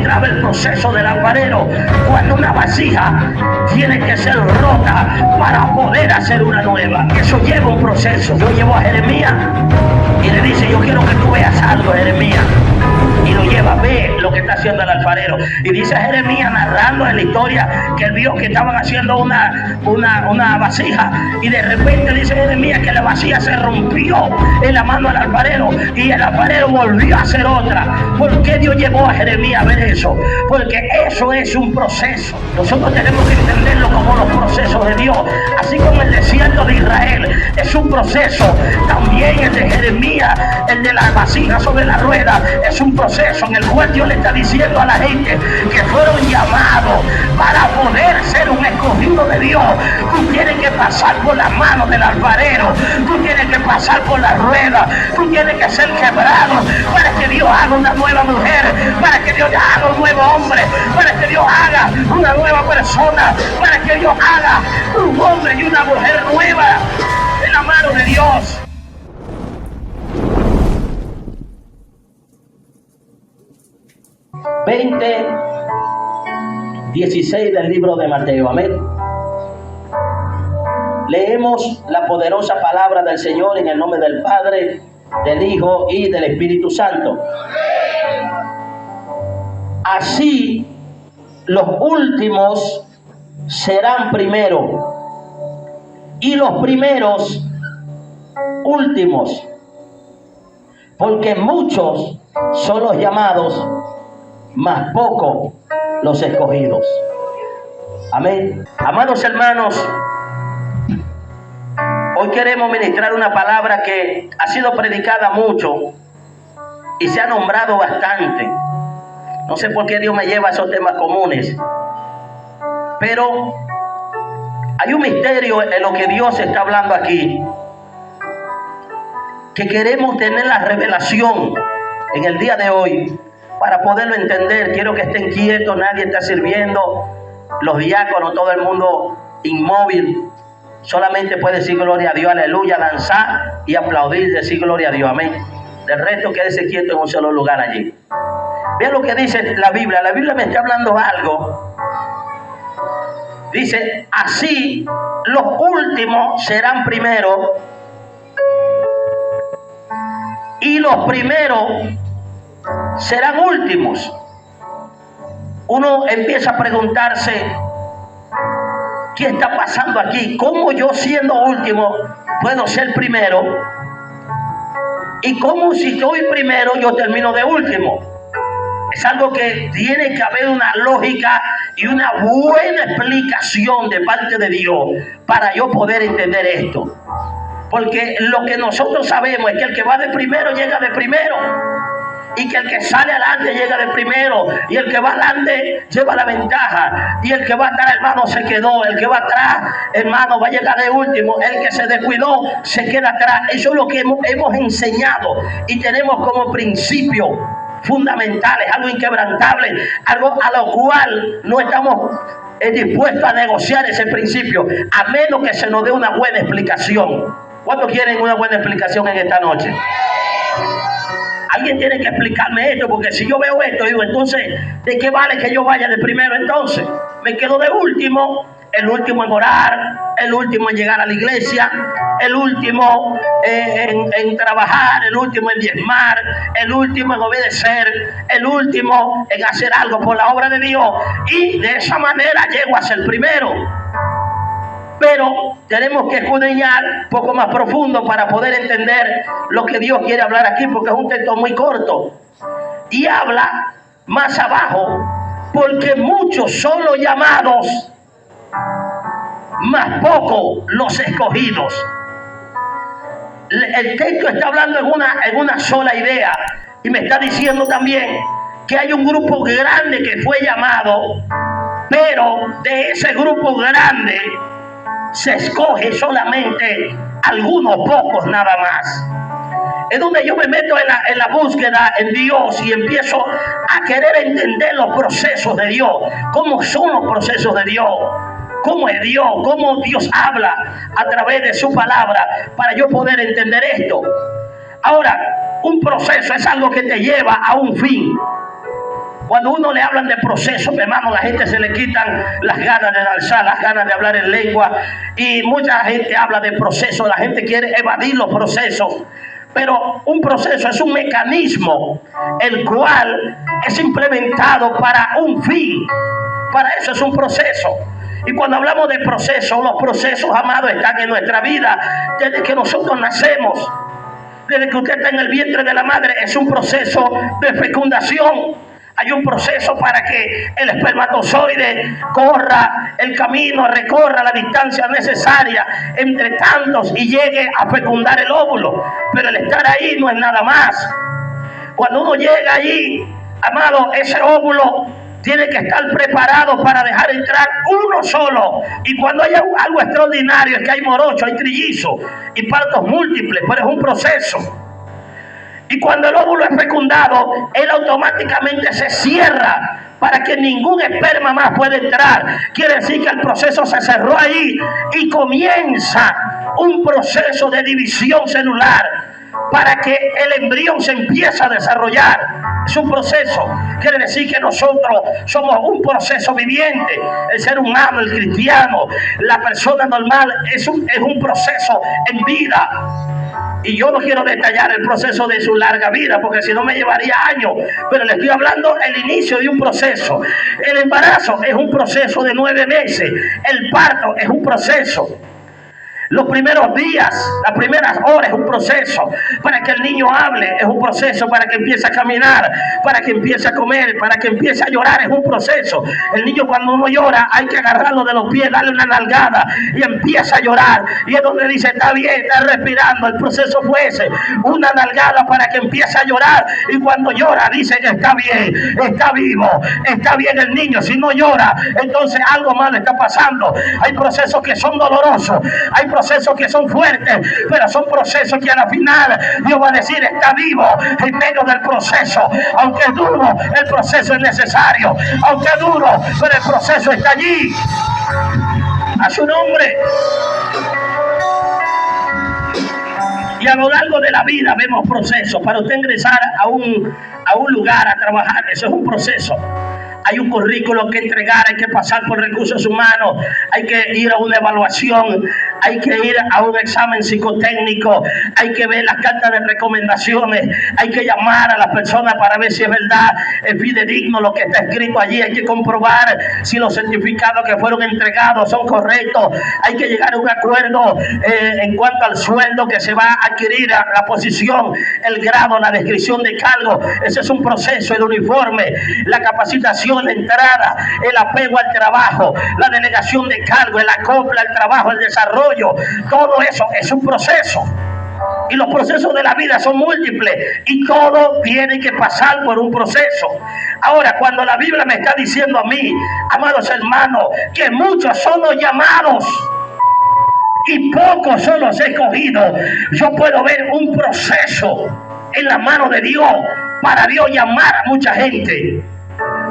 mostraba el proceso del alfarero cuando una vasija tiene que ser rota para poder hacer una nueva. Eso lleva un proceso. Yo llevo a Jeremías y le dice: yo quiero que tú veas algo, Jeremías. Y lo lleva, ve lo que está haciendo el alfarero. Y dice a Jeremías, narrando en la historia, que él vio que estaban haciendo una vasija. Y de repente dice Jeremías que la vasija se rompió en la mano del alfarero. Y el alfarero volvió a hacer otra. ¿Por qué Dios llevó a Jeremías a ver eso? Porque eso es un proceso. Nosotros tenemos que entenderlo como los procesos de Dios. Así como el desierto de Israel es un proceso, también el de Jeremías, el de la vasija sobre la rueda, es un proceso en el cual Dios le está diciendo a la gente que fueron llamados para poder ser un escogido de Dios. Tú tienes que pasar por las manos del alfarero, tú tienes que pasar por la rueda, tú tienes que ser quebrado para que Dios haga una nueva mujer, para que Dios haga un nuevo hombre, para que Dios haga una nueva persona, para que Dios haga un hombre y una mujer nueva en la mano de Dios. Veinte 16 del libro de Mateo. Amén. Leemos la poderosa palabra del Señor en el nombre del Padre, del Hijo y del Espíritu Santo. Así los últimos serán primero y los primeros últimos, porque muchos son los llamados, mas pocos los escogidos. Amén. Amados hermanos, hoy queremos ministrar una palabra que ha sido predicada mucho y se ha nombrado bastante. No sé por qué Dios me lleva a esos temas comunes, pero hay un misterio en lo que Dios está hablando aquí, que queremos tener la revelación en el día de hoy para poderlo entender. Quiero que estén quietos, nadie está sirviendo, los diáconos, todo el mundo inmóvil, solamente puede decir gloria a Dios, aleluya, danzar y aplaudir, decir gloria a Dios, amén. Del resto quédese quieto en un solo lugar allí. Vean lo que dice la Biblia me está hablando algo. Dice: así los últimos serán primero y los primeros serán últimos. Uno empieza a preguntarse: ¿qué está pasando aquí? ¿Cómo yo, siendo último, puedo ser primero? ¿Y cómo, si soy primero, yo termino de último? Es algo que tiene que haber una lógica y una buena explicación de parte de Dios para yo poder entender esto. Porque lo que nosotros sabemos es que el que va de primero llega de primero, y que el que sale adelante llega de primero, y el que va adelante lleva la ventaja, y el que va atrás, hermano, se quedó. El que va atrás, hermano, va a llegar de último. El que se descuidó se queda atrás. Eso es lo que hemos enseñado y tenemos como principio fundamental, es algo inquebrantable, algo a lo cual no estamos dispuestos a negociar ese principio, a menos que se nos dé una buena explicación. ¿Cuántos quieren una buena explicación en esta noche? Alguien tiene que explicarme esto, porque si yo veo esto, digo, entonces, ¿de qué vale que yo vaya de primero entonces? Me quedo de último, el último en orar, el último en llegar a la iglesia, el último en trabajar, el último en diezmar, el último en obedecer, el último en hacer algo por la obra de Dios, y de esa manera llego a ser primero. Pero tenemos que escudriñar un poco más profundo para poder entender lo que Dios quiere hablar aquí, porque es un texto muy corto. Y habla más abajo: porque muchos son los llamados, más pocos los escogidos. El texto está hablando en una sola idea, y me está diciendo también que hay un grupo grande que fue llamado, pero de ese grupo grande se escoge solamente algunos pocos nada más. Es donde yo me meto en la búsqueda en Dios y empiezo a querer entender los procesos de Dios. ¿Cómo son los procesos de Dios? ¿Cómo es Dios? ¿Cómo Dios habla a través de su palabra para yo poder entender esto? Ahora, un proceso es algo que te lleva a un fin. Cuando uno le hablan de proceso, hermano, la gente se le quitan las ganas de danzar, las ganas de hablar en lengua. Y mucha gente habla de proceso, la gente quiere evadir los procesos. Pero un proceso es un mecanismo el cual es implementado para un fin. Para eso es un proceso. Y cuando hablamos de procesos, los procesos, amados, están en nuestra vida desde que nosotros nacemos. Desde que usted está en el vientre de la madre, es un proceso de fecundación. Hay un proceso para que el espermatozoide corra el camino, recorra la distancia necesaria entre tantos y llegue a fecundar el óvulo. Pero el estar ahí no es nada más. Cuando uno llega allí, amado, ese óvulo tiene que estar preparado para dejar entrar uno solo. Y cuando hay algo extraordinario es que hay morocho, hay trillizo y partos múltiples, pero es un proceso. Y cuando el óvulo es fecundado, él automáticamente se cierra para que ningún esperma más pueda entrar. Quiere decir que el proceso se cerró ahí y comienza un proceso de división celular para que el embrión se empiece a desarrollar. Es un proceso. Quiere decir que nosotros somos un proceso viviente. El ser humano, el cristiano, la persona normal es un proceso en vida. Y yo no quiero detallar el proceso de su larga vida, porque si no me llevaría años. Pero le estoy hablando el inicio de un proceso. El embarazo es un proceso de 9 meses. El parto es un proceso. Los primeros días, las primeras horas es un proceso. Para que el niño hable es un proceso. Para que empiece a caminar, para que empiece a comer, para que empiece a llorar es un proceso. El niño cuando uno llora hay que agarrarlo de los pies, darle una nalgada y empieza a llorar. Y es donde dice, está bien, está respirando. El proceso fue ese, una nalgada para que empiece a llorar. Y cuando llora dice que está bien, está vivo, está bien el niño. Si no llora, entonces algo malo está pasando. Hay procesos que son dolorosos, hay procesos que son fuertes, pero son procesos que a la final Dios va a decir está vivo en medio del proceso. Aunque es duro, el proceso es necesario. Aunque es duro, pero el proceso está allí. A su nombre. Y a lo largo de la vida vemos procesos. Para usted ingresar a un lugar a trabajar, eso es un proceso. Hay un currículo que entregar, hay que pasar por recursos humanos, hay que ir a una evaluación, hay que ir a un examen psicotécnico, hay que ver las cartas de recomendaciones, hay que llamar a las personas para ver si es verdad, es fidedigno lo que está escrito allí, hay que comprobar si los certificados que fueron entregados son correctos, hay que llegar a un acuerdo en cuanto al sueldo que se va a adquirir, a la posición, el grado, la descripción de cargo. Ese es un proceso, el uniforme, la capacitación, la entrada, el apego al trabajo, la delegación de cargo, el acople al trabajo, el desarrollo, todo eso es un proceso. Y los procesos de la vida son múltiples y todo tiene que pasar por un proceso. Ahora, cuando la Biblia me está diciendo a mí, amados hermanos, que muchos son los llamados y pocos son los escogidos, yo puedo ver un proceso en la mano de Dios para Dios llamar a mucha gente.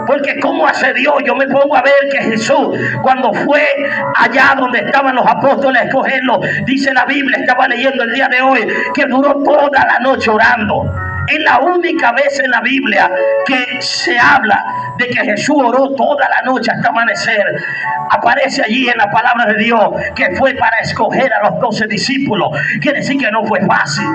Porque ¿cómo hace Dios? Yo me pongo a ver que Jesús, cuando fue allá donde estaban los apóstoles a escogerlo, dice la Biblia, estaba leyendo el día de hoy, que duró toda la noche orando. Es la única vez en la Biblia que se habla de que Jesús oró toda la noche hasta amanecer. Aparece allí en la palabra de Dios que fue para escoger a los 12 discípulos. Quiere decir que no fue fácil.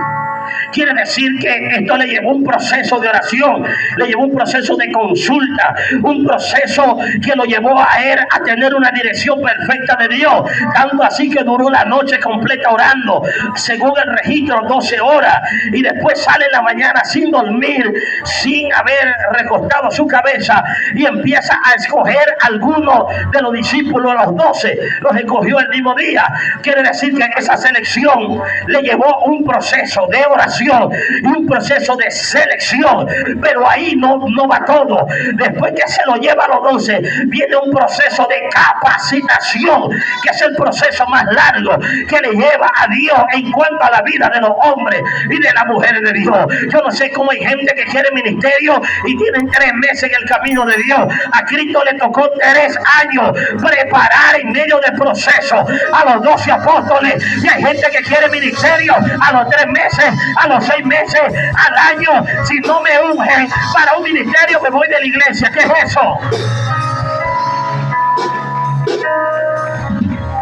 Quiere decir que esto le llevó un proceso de oración, le llevó un proceso de consulta, un proceso que lo llevó a él a tener una dirección perfecta de Dios, tanto así que duró la noche completa orando, según el registro 12 horas, y después sale en la mañana sin dormir, sin haber recostado su cabeza, y empieza a escoger algunos de los discípulos, a los 12, los escogió el mismo día. Quiere decir que esa selección le llevó un proceso de oración y un proceso de selección, pero ahí no va todo. Después que se lo lleva a los 12, viene un proceso de capacitación, que es el proceso más largo que le lleva a Dios en cuanto a la vida de los hombres y de las mujeres de Dios. Yo no sé cómo hay gente que quiere ministerio y tienen 3 meses en el camino de Dios. A Cristo le tocó 3 años preparar en medio del proceso a los 12 apóstoles, y hay gente que quiere ministerio a los 3 meses a los 6 meses, al año. Si no me ungen para un ministerio, me voy de la iglesia. ¿Qué es eso?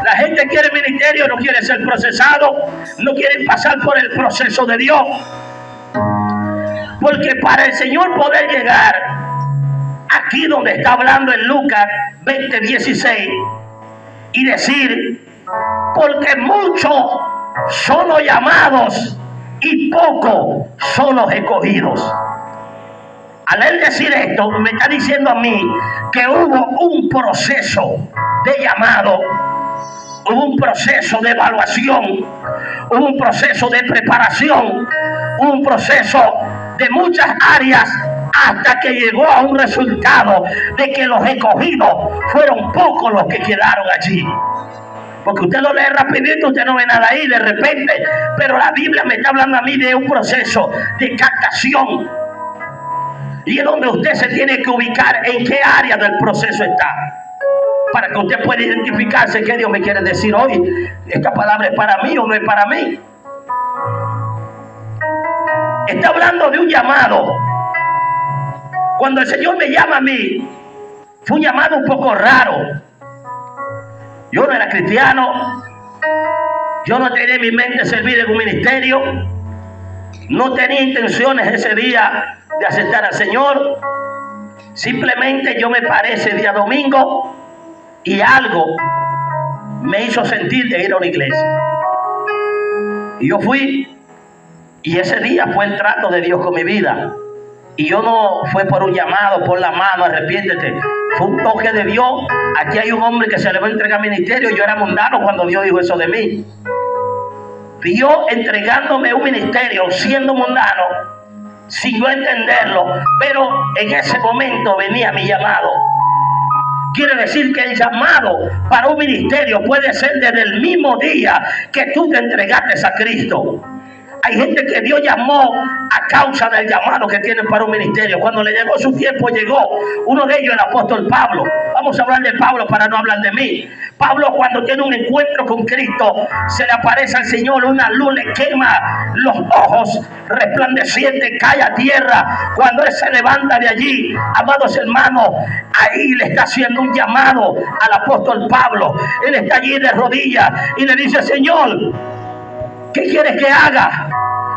La gente quiere ministerio, no quiere ser procesado, no quiere pasar por el proceso de Dios. Porque para el Señor poder llegar aquí donde está hablando en Lucas 20:16 y decir, porque muchos son los llamados y pocos son los escogidos. Al él decir esto, me está diciendo a mí que hubo un proceso de llamado, hubo un proceso de evaluación, hubo un proceso de preparación, hubo un proceso de muchas áreas hasta que llegó a un resultado de que los escogidos fueron pocos los que quedaron allí. Porque usted lo lee rapidito, usted no ve nada ahí de repente, pero la Biblia me está hablando a mí de un proceso de captación. Y es donde usted se tiene que ubicar en qué área del proceso está, para que usted pueda identificarse qué Dios me quiere decir hoy. ¿Esta palabra es para mí o no es para mí? Está hablando de un llamado. Cuando el Señor me llama a mí, fue un llamado un poco raro. Yo no era cristiano, yo no tenía en mi mente servir en un ministerio, no tenía intenciones ese día de aceptar al Señor. Simplemente yo me paré ese día domingo y algo me hizo sentir de ir a una iglesia. Y yo fui, y ese día fue el trato de Dios con mi vida. Y yo no fue por un llamado, por la mano, arrepiéntete. Fue un toque de Dios. Aquí hay un hombre que se le va a entregar ministerio. Yo era mundano cuando Dios dijo eso de mí. Dios entregándome un ministerio, siendo mundano, sin yo entenderlo. Pero en ese momento venía mi llamado. Quiere decir que el llamado para un ministerio puede ser desde el mismo día que tú te entregaste a Cristo. Hay gente que Dios llamó a causa del llamado que tienen para un ministerio. Cuando le llegó su tiempo, llegó. Uno de ellos, el apóstol Pablo. Vamos a hablar de Pablo para no hablar de mí. Pablo, cuando tiene un encuentro con Cristo, se le aparece al Señor, una luz le quema los ojos, resplandeciente, cae a tierra. Cuando él se levanta de allí, amados hermanos, ahí le está haciendo un llamado al apóstol Pablo. Él está allí de rodillas y le dice: Señor, ¿qué quieres que haga?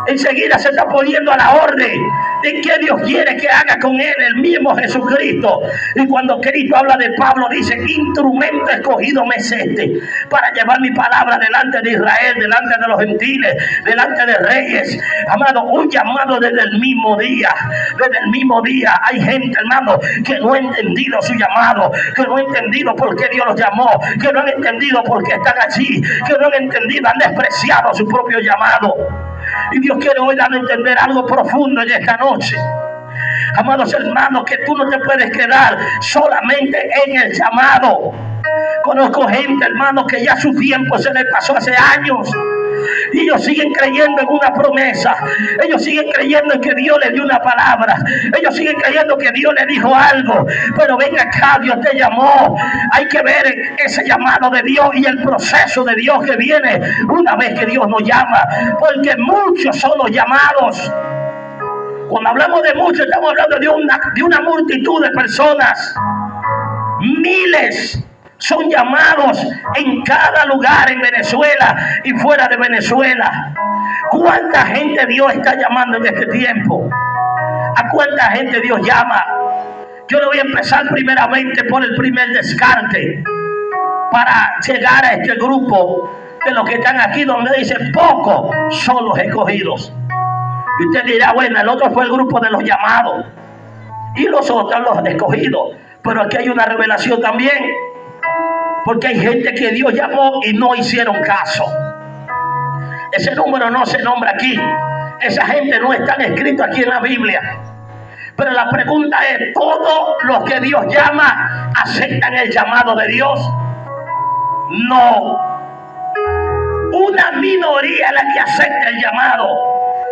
Enseguida se está poniendo a la orden de qué Dios quiere que haga con él, el mismo Jesucristo. Y cuando Cristo habla de Pablo, dice: instrumento escogido me es este, para llevar mi palabra delante de Israel, delante de los gentiles, delante de reyes. Amado, un llamado desde el mismo día. Desde el mismo día hay gente, hermano, que no ha entendido su llamado, que no ha entendido por qué Dios los llamó, que no han entendido por qué están allí, que no han entendido, han despreciado su propio llamado. Y Dios quiere hoy dar a entender algo profundo en esta noche. Amados hermanos, que tú no te puedes quedar solamente en el llamado. Conozco gente, hermanos, que ya su tiempo se les pasó hace años. Y ellos siguen creyendo en una promesa. Ellos siguen creyendo en que Dios le dio una palabra. Ellos siguen creyendo que Dios le dijo algo. Pero ven acá, Dios te llamó. Hay que ver ese llamado de Dios y el proceso de Dios que viene una vez que Dios nos llama. Porque muchos son los llamados. Cuando hablamos de muchos, estamos hablando de una multitud de personas. Miles son llamados en cada lugar en Venezuela y fuera de Venezuela. ¿Cuánta gente Dios está llamando en este tiempo? ¿A cuánta gente Dios llama? Yo le voy a empezar primeramente por el primer descarte para llegar a este grupo de los que están aquí, donde dice: pocos son los escogidos. Y usted dirá: bueno, el otro fue el grupo de los llamados y los otros los escogidos. Pero aquí hay una revelación también. Porque hay gente que Dios llamó y no hicieron caso. Ese número no se nombra aquí. Esa gente no está escrito aquí en la Biblia. Pero la pregunta es: ¿todos los que Dios llama aceptan el llamado de Dios? No. Una minoría es la que acepta el llamado.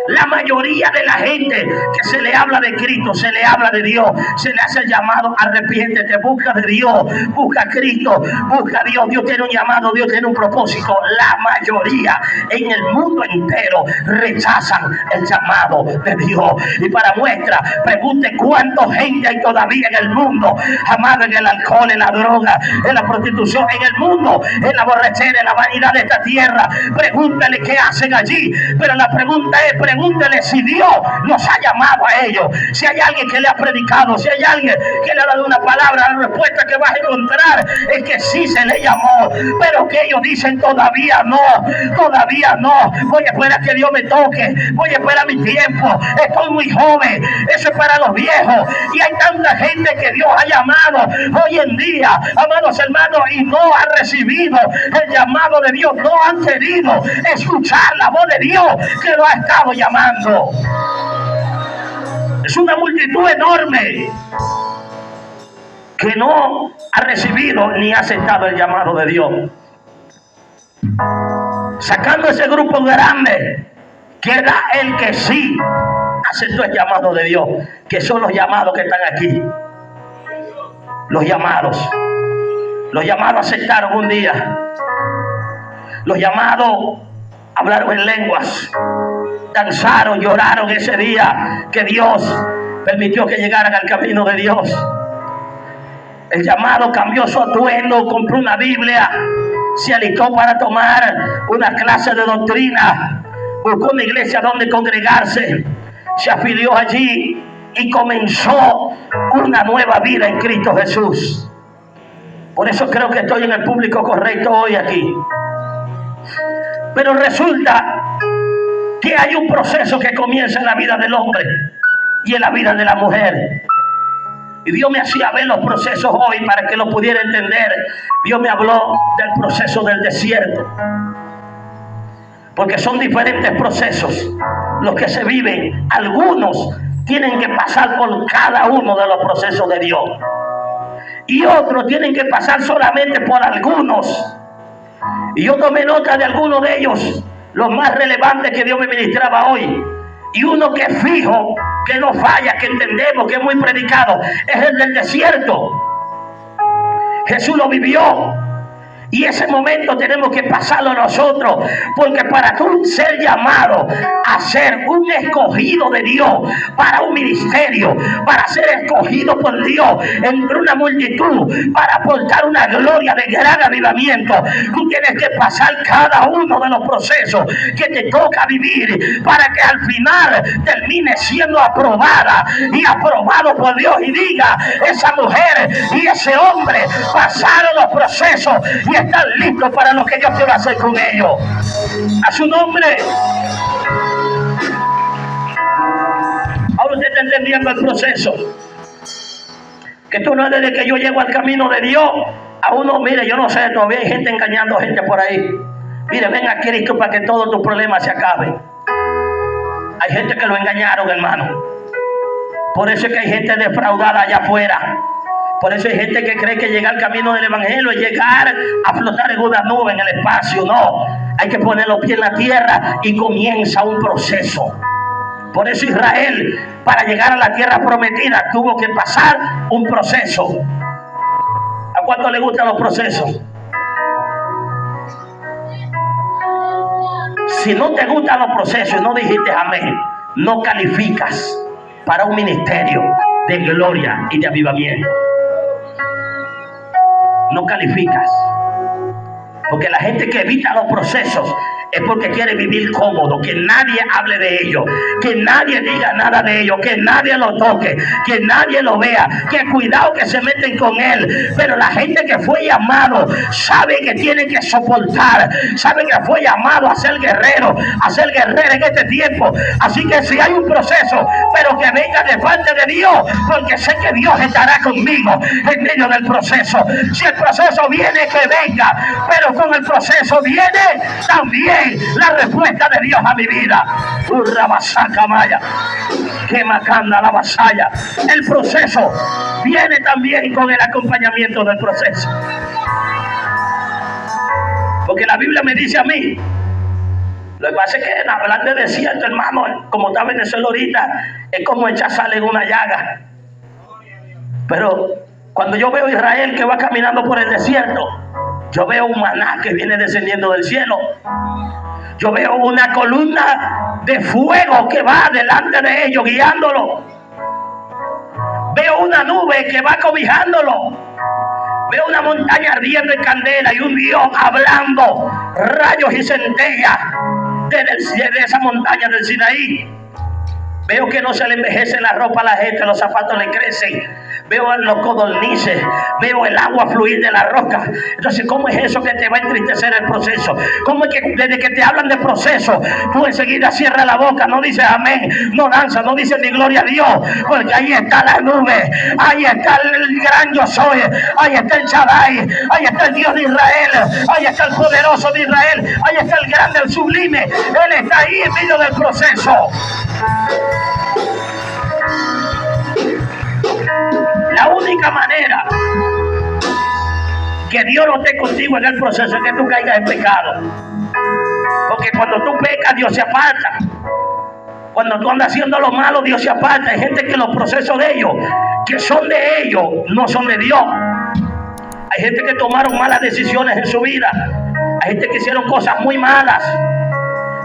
La mayoría de la gente que se le habla de Cristo, se le habla de Dios, se le hace el llamado: arrepiéntete, busca de Dios, busca a Cristo, busca a Dios. Dios tiene un llamado, Dios tiene un propósito. La mayoría en el mundo entero rechazan el llamado de Dios. Y para muestra, pregunte cuánta gente hay todavía en el mundo, amado, en el alcohol, en la droga, en la prostitución, en el mundo, en la borrachera, en la vanidad de esta tierra. Pregúntale qué hacen allí. Pero la pregunta es: pregúntele si Dios los ha llamado a ellos. Si hay alguien que le ha predicado, si hay alguien que le ha dado una palabra, la respuesta que vas a encontrar es que sí se le llamó, pero que ellos dicen: todavía no, todavía no. Voy a esperar que Dios me toque, voy a esperar mi tiempo, estoy muy joven. Eso es para los viejos. Y hay tanta gente que Dios ha llamado hoy en día, amados hermanos, y no ha recibido el llamado de Dios, no han querido escuchar la voz de Dios que lo ha estado llamando. Es una multitud enorme que no ha recibido ni ha aceptado el llamado de Dios. Sacando ese grupo grande, queda el que sí aceptó el llamado de Dios, que son los llamados que están aquí. Los llamados aceptaron un día. Los llamados hablaron en lenguas, danzaron, lloraron ese día que Dios permitió que llegaran al camino de Dios. El llamado cambió su atuendo, compró una Biblia, se alistó para tomar una clase de doctrina, buscó una iglesia donde congregarse, se afilió allí y comenzó una nueva vida en Cristo Jesús. Por eso creo que estoy en el público correcto hoy aquí. Pero resulta que hay un proceso que comienza en la vida del hombre y en la vida de la mujer. Y Dios me hacía ver los procesos hoy para que lo pudiera entender. Dios me habló del proceso del desierto, porque son diferentes procesos los que se viven. Algunos tienen que pasar por cada uno de los procesos de Dios, y otros tienen que pasar solamente por algunos. Y yo tomé nota de algunos de ellos, los más relevantes que Dios me ministraba hoy. Y uno que es fijo, que no falla, que entendemos, que es muy predicado, es el del desierto. Jesús lo vivió. Y ese momento tenemos que pasarlo nosotros, porque para tú ser llamado a ser un escogido de Dios para un ministerio, para ser escogido por Dios entre una multitud, para aportar una gloria de gran avivamiento, tú tienes que pasar cada uno de los procesos que te toca vivir, para que al final termine siendo aprobada y aprobado por Dios, y diga: esa mujer y ese hombre pasaron los procesos y están listos para lo que Dios quiere hacer con ellos. A su nombre. Ahora usted está entendiendo el proceso. Que tú no es desde que yo llego al camino de Dios a uno. Mire, yo no sé, todavía hay gente engañando a gente por ahí. Mire, ven a Cristo para que todos tus problemas se acaben. Hay gente que lo engañaron, hermano. Por eso es que hay gente defraudada allá afuera. Por eso hay gente que cree que llegar al camino del evangelio es llegar a flotar en una nube en el espacio. No, hay que poner los pies en la tierra y comienza un proceso. Por eso Israel, para llegar a la tierra prometida, tuvo que pasar un proceso. ¿A cuánto le gustan los procesos? Si no te gustan los procesos y no dijiste amén, no calificas para un ministerio de gloria y de avivamiento. No calificas. Porque la gente que evita los procesos es porque quiere vivir cómodo, que nadie hable de ellos, que nadie diga nada de ellos, que nadie lo toque, que nadie lo vea, que cuidado que se meten con él. Pero la gente que fue llamado sabe que tiene que soportar, sabe que fue llamado a ser guerrero, a ser guerrera en este tiempo. Así que si hay un proceso, pero que venga de parte de Dios, porque sé que Dios estará conmigo en medio del proceso. Si el proceso viene, que venga, pero con el proceso viene también la respuesta de Dios a mi vida. Que macanda la vasalla. El proceso viene también con el acompañamiento del proceso. Porque la Biblia me dice a mí, Lo que pasa es que en hablar de desierto, hermano, como está Venezuela ahorita, es como echar sal en una llaga. Pero cuando yo veo a Israel que va caminando por el desierto, yo veo un maná que viene descendiendo del cielo. Yo veo una columna de fuego que va delante de ellos, guiándolo. Veo una nube que va cobijándolo. Veo una montaña ardiendo en candela y un Dios hablando rayos y centellas de esa montaña del Sinaí. Veo que no se le envejece la ropa a la gente, los zapatos le crecen. Veo los codornices, veo el agua fluir de la roca. Entonces, ¿cómo es eso que te va a entristecer el proceso? ¿Cómo es que desde que te hablan de proceso, tú enseguida cierras la boca, no dices amén, no danzas, no dices ni gloria a Dios? Porque ahí está la nube, ahí está el gran yo soy, ahí está el Shaddai, ahí está el Dios de Israel, ahí está el poderoso de Israel, ahí está el grande, el sublime. Él está ahí en medio del proceso. La única manera que Dios no esté contigo en el proceso es que tú caigas en pecado. Porque cuando tú pecas, Dios se aparta. Cuando tú andas haciendo lo malo, Dios se aparta. Hay gente que los procesos de ellos, que son de ellos, no son de Dios. Hay gente que tomaron malas decisiones en su vida. Hay gente que hicieron cosas muy malas.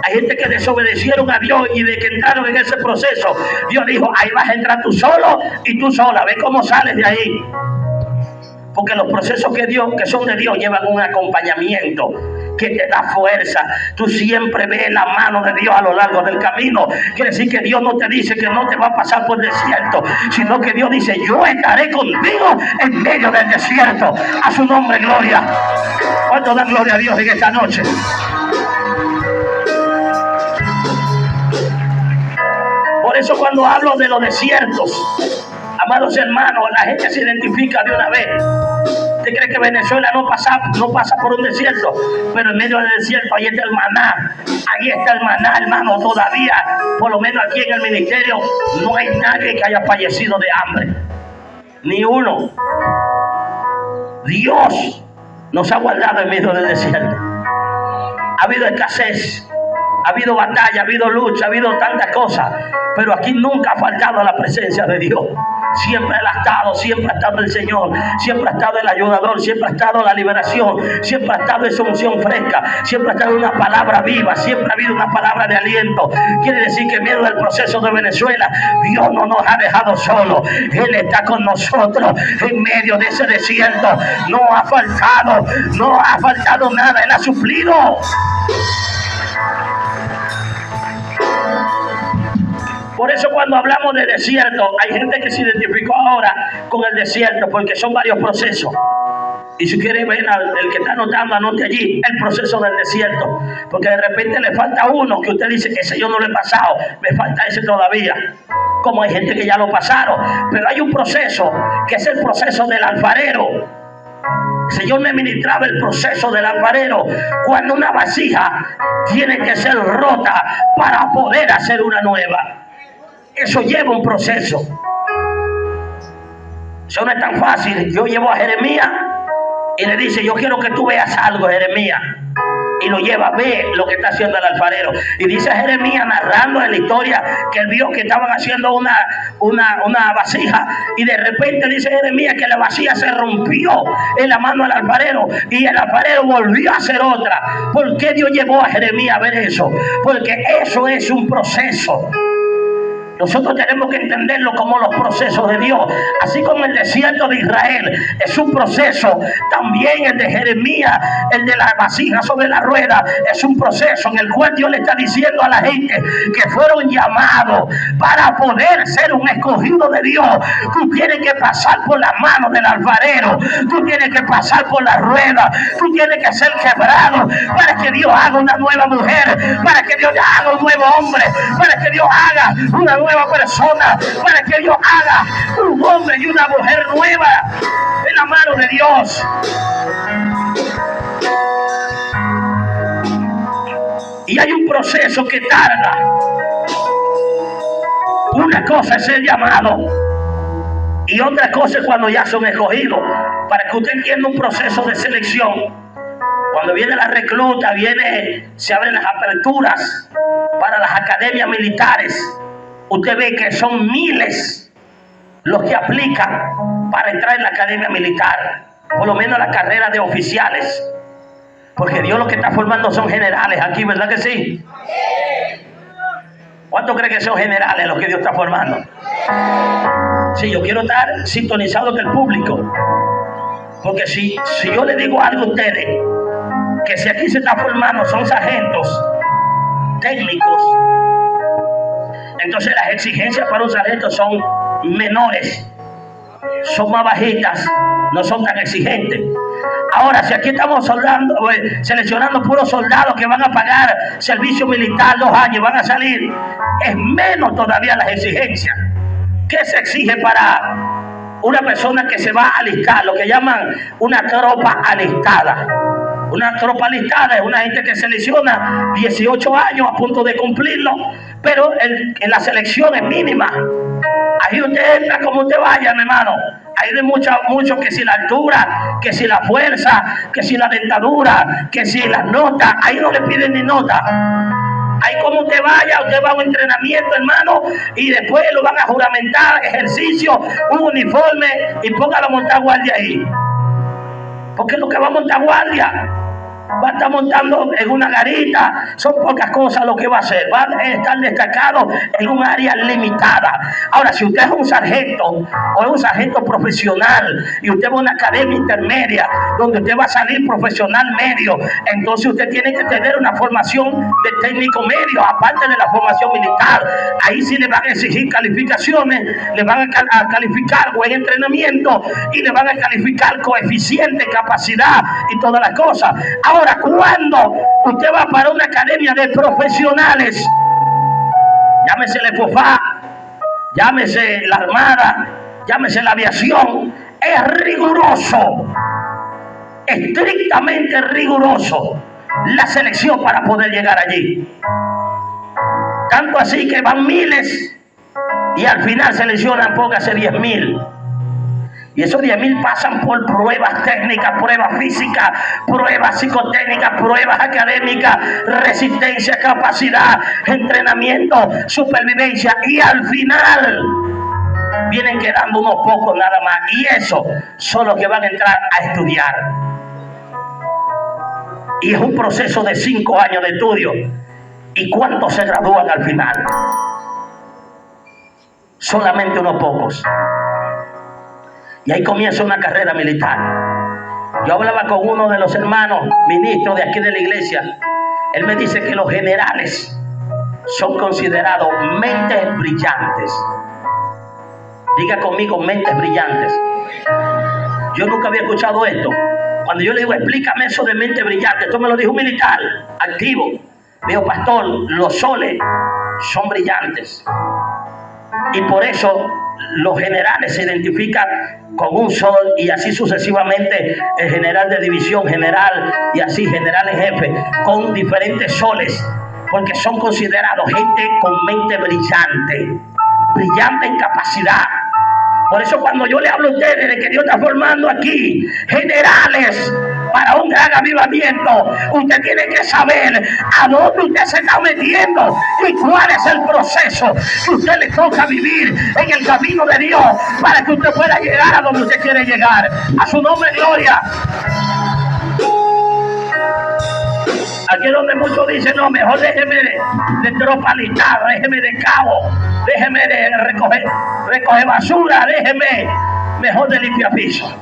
Hay gente que desobedecieron a Dios y de que entraron en ese proceso, Dios dijo, ahí vas a entrar tú solo y tú sola, ve cómo sales de ahí. Porque los procesos que son de Dios llevan un acompañamiento que te da fuerza. Tú siempre ves la mano de Dios a lo largo del camino. Quiere decir que Dios no te dice que no te va a pasar por el desierto, sino que Dios dice, yo estaré contigo en medio del desierto. A su nombre, gloria. ¿Cuánto dan gloria a Dios en esta noche? Por eso cuando hablo de los desiertos, amados hermanos, la gente se identifica de una vez. ¿Usted cree que Venezuela no pasa por un desierto? Pero en medio del desierto ahí está el maná. Ahí está el maná, hermano. Todavía, por lo menos aquí en el ministerio, no hay nadie que haya fallecido de hambre. Ni uno. Dios nos ha guardado en medio del desierto. Ha habido escasez, ha habido batalla, ha habido lucha, ha habido tantas cosas. Pero aquí nunca ha faltado la presencia de Dios. Siempre Él ha estado, siempre ha estado el Señor, siempre ha estado el ayudador, siempre ha estado la liberación, siempre ha estado esa unción fresca, siempre ha estado una palabra viva, siempre ha habido una palabra de aliento. Quiere decir que en medio del proceso de Venezuela, Dios no nos ha dejado solos. Él está con nosotros en medio de ese desierto. No ha faltado nada, Él ha suplido. Por eso cuando hablamos de desierto, hay gente que se identificó ahora con el desierto, porque son varios procesos. Y si quiere ver el que está anotando, anote allí el proceso del desierto. Porque de repente le falta uno que usted dice que ese yo no lo he pasado, me falta ese todavía. Como hay gente que ya lo pasaron. Pero hay un proceso que es el proceso del alfarero. El Señor me ministraba el proceso del alfarero. Cuando una vasija tiene que ser rota para poder hacer una nueva. Eso lleva un proceso. Eso no es tan fácil. Yo llevo a Jeremías y le dice, yo quiero que tú veas algo, Jeremías. Y lo lleva, ve lo que está haciendo el alfarero. Y dice Jeremías, narrando en la historia, que él vio que estaban haciendo una vasija. Y de repente dice Jeremías que la vasija se rompió en la mano del alfarero. Y el alfarero volvió a hacer otra. ¿Por qué Dios llevó a Jeremías a ver eso? Porque eso es un proceso. Nosotros tenemos que entenderlo como los procesos de Dios. Así como el desierto de Israel es un proceso, también el de Jeremías, el de la vasija sobre la rueda, es un proceso en el cual Dios le está diciendo a la gente que fueron llamados para poder ser un escogido de Dios. Tú tienes que pasar por la mano del alfarero, tú tienes que pasar por la rueda, tú tienes que ser quebrado para que Dios haga una nueva mujer, para que Dios haga un nuevo hombre, para que Dios haga una nueva persona, para que Dios haga un hombre y una mujer nueva en la mano de Dios. Y hay un proceso que tarda. Una cosa es el llamado y otra cosa es cuando ya son escogidos. Para que usted entienda un proceso de selección. Cuando viene la recluta, se abren las aperturas para las academias militares. Usted ve que son miles los que aplican para entrar en la academia militar, por lo menos la carrera de oficiales, porque Dios lo que está formando son generales aquí, ¿verdad que sí? ¿Cuántos creen que son generales los que Dios está formando? Sí, yo quiero estar sintonizado con el público, porque si yo le digo algo a ustedes, que si aquí se está formando son sargentos técnicos, entonces las exigencias para un sargento son menores, son más bajitas, no son tan exigentes. Ahora, si aquí estamos seleccionando puros soldados que van a pagar servicio militar 2 años, van a salir, es menos todavía las exigencias. ¿Qué se exige para una persona que se va a alistar? Lo que llaman una tropa alistada. Una tropa alistada es una gente que selecciona 18 años a punto de cumplirlo, pero en la selección es mínima. Ahí usted entra como usted vaya, mi hermano. Hay de mucho que si la altura, que si la fuerza, que si la dentadura, que si las notas. Ahí no le piden ni nota. Ahí como usted vaya, usted va a un entrenamiento, hermano, y después lo van a juramentar, ejercicio, un uniforme, y póngalo a montar guardia ahí. Porque lo que va a montar guardia va a estar montando en una garita, son pocas cosas lo que va a hacer, va a estar destacado en un área limitada. Ahora, si usted es un sargento o es un sargento profesional y usted va a una academia intermedia donde usted va a salir profesional medio, entonces usted tiene que tener una formación de técnico medio, aparte de la formación militar. Ahí sí le van a exigir calificaciones, le van a calificar buen entrenamiento y le van a calificar coeficiente, capacidad y todas las cosas. Ahora, cuando usted va para una academia de profesionales, llámese la FOFA, llámese la Armada, llámese la aviación, es riguroso, estrictamente riguroso la selección para poder llegar allí. Tanto así que van miles y al final seleccionan, póngase 10,000. Y esos 10,000 pasan por pruebas técnicas, pruebas físicas, pruebas psicotécnicas, pruebas académicas, resistencia, capacidad, entrenamiento, supervivencia. Y al final vienen quedando unos pocos nada más. Y esos son los que van a entrar a estudiar. Y es un proceso de 5 años de estudio. ¿Y cuántos se gradúan al final? Solamente unos pocos. Y ahí comienza una carrera militar. Yo hablaba con uno de los hermanos ministros de aquí de la iglesia. Él me dice que los generales son considerados mentes brillantes. Diga conmigo, mentes brillantes. Yo nunca había escuchado esto. Cuando yo le digo, explícame eso de mente brillante, esto me lo dijo un militar activo. Me dijo, pastor, los soles son brillantes. Y por eso los generales se identifican con un sol y así sucesivamente el general de división, general y así general en jefe, con diferentes soles, porque son considerados gente con mente brillante, brillante en capacidad. Por eso cuando yo le hablo a ustedes de que Dios está formando aquí generales para un gran avivamiento, usted tiene que saber a dónde usted se está metiendo y cuál es el proceso que usted le toca vivir en el camino de Dios para que usted pueda llegar a donde usted quiere llegar. A su nombre, gloria. Aquí es donde muchos dicen, no, mejor déjeme de tropa alistada, déjeme de cabo, déjeme de recoger basura, déjeme mejor de limpiar piso.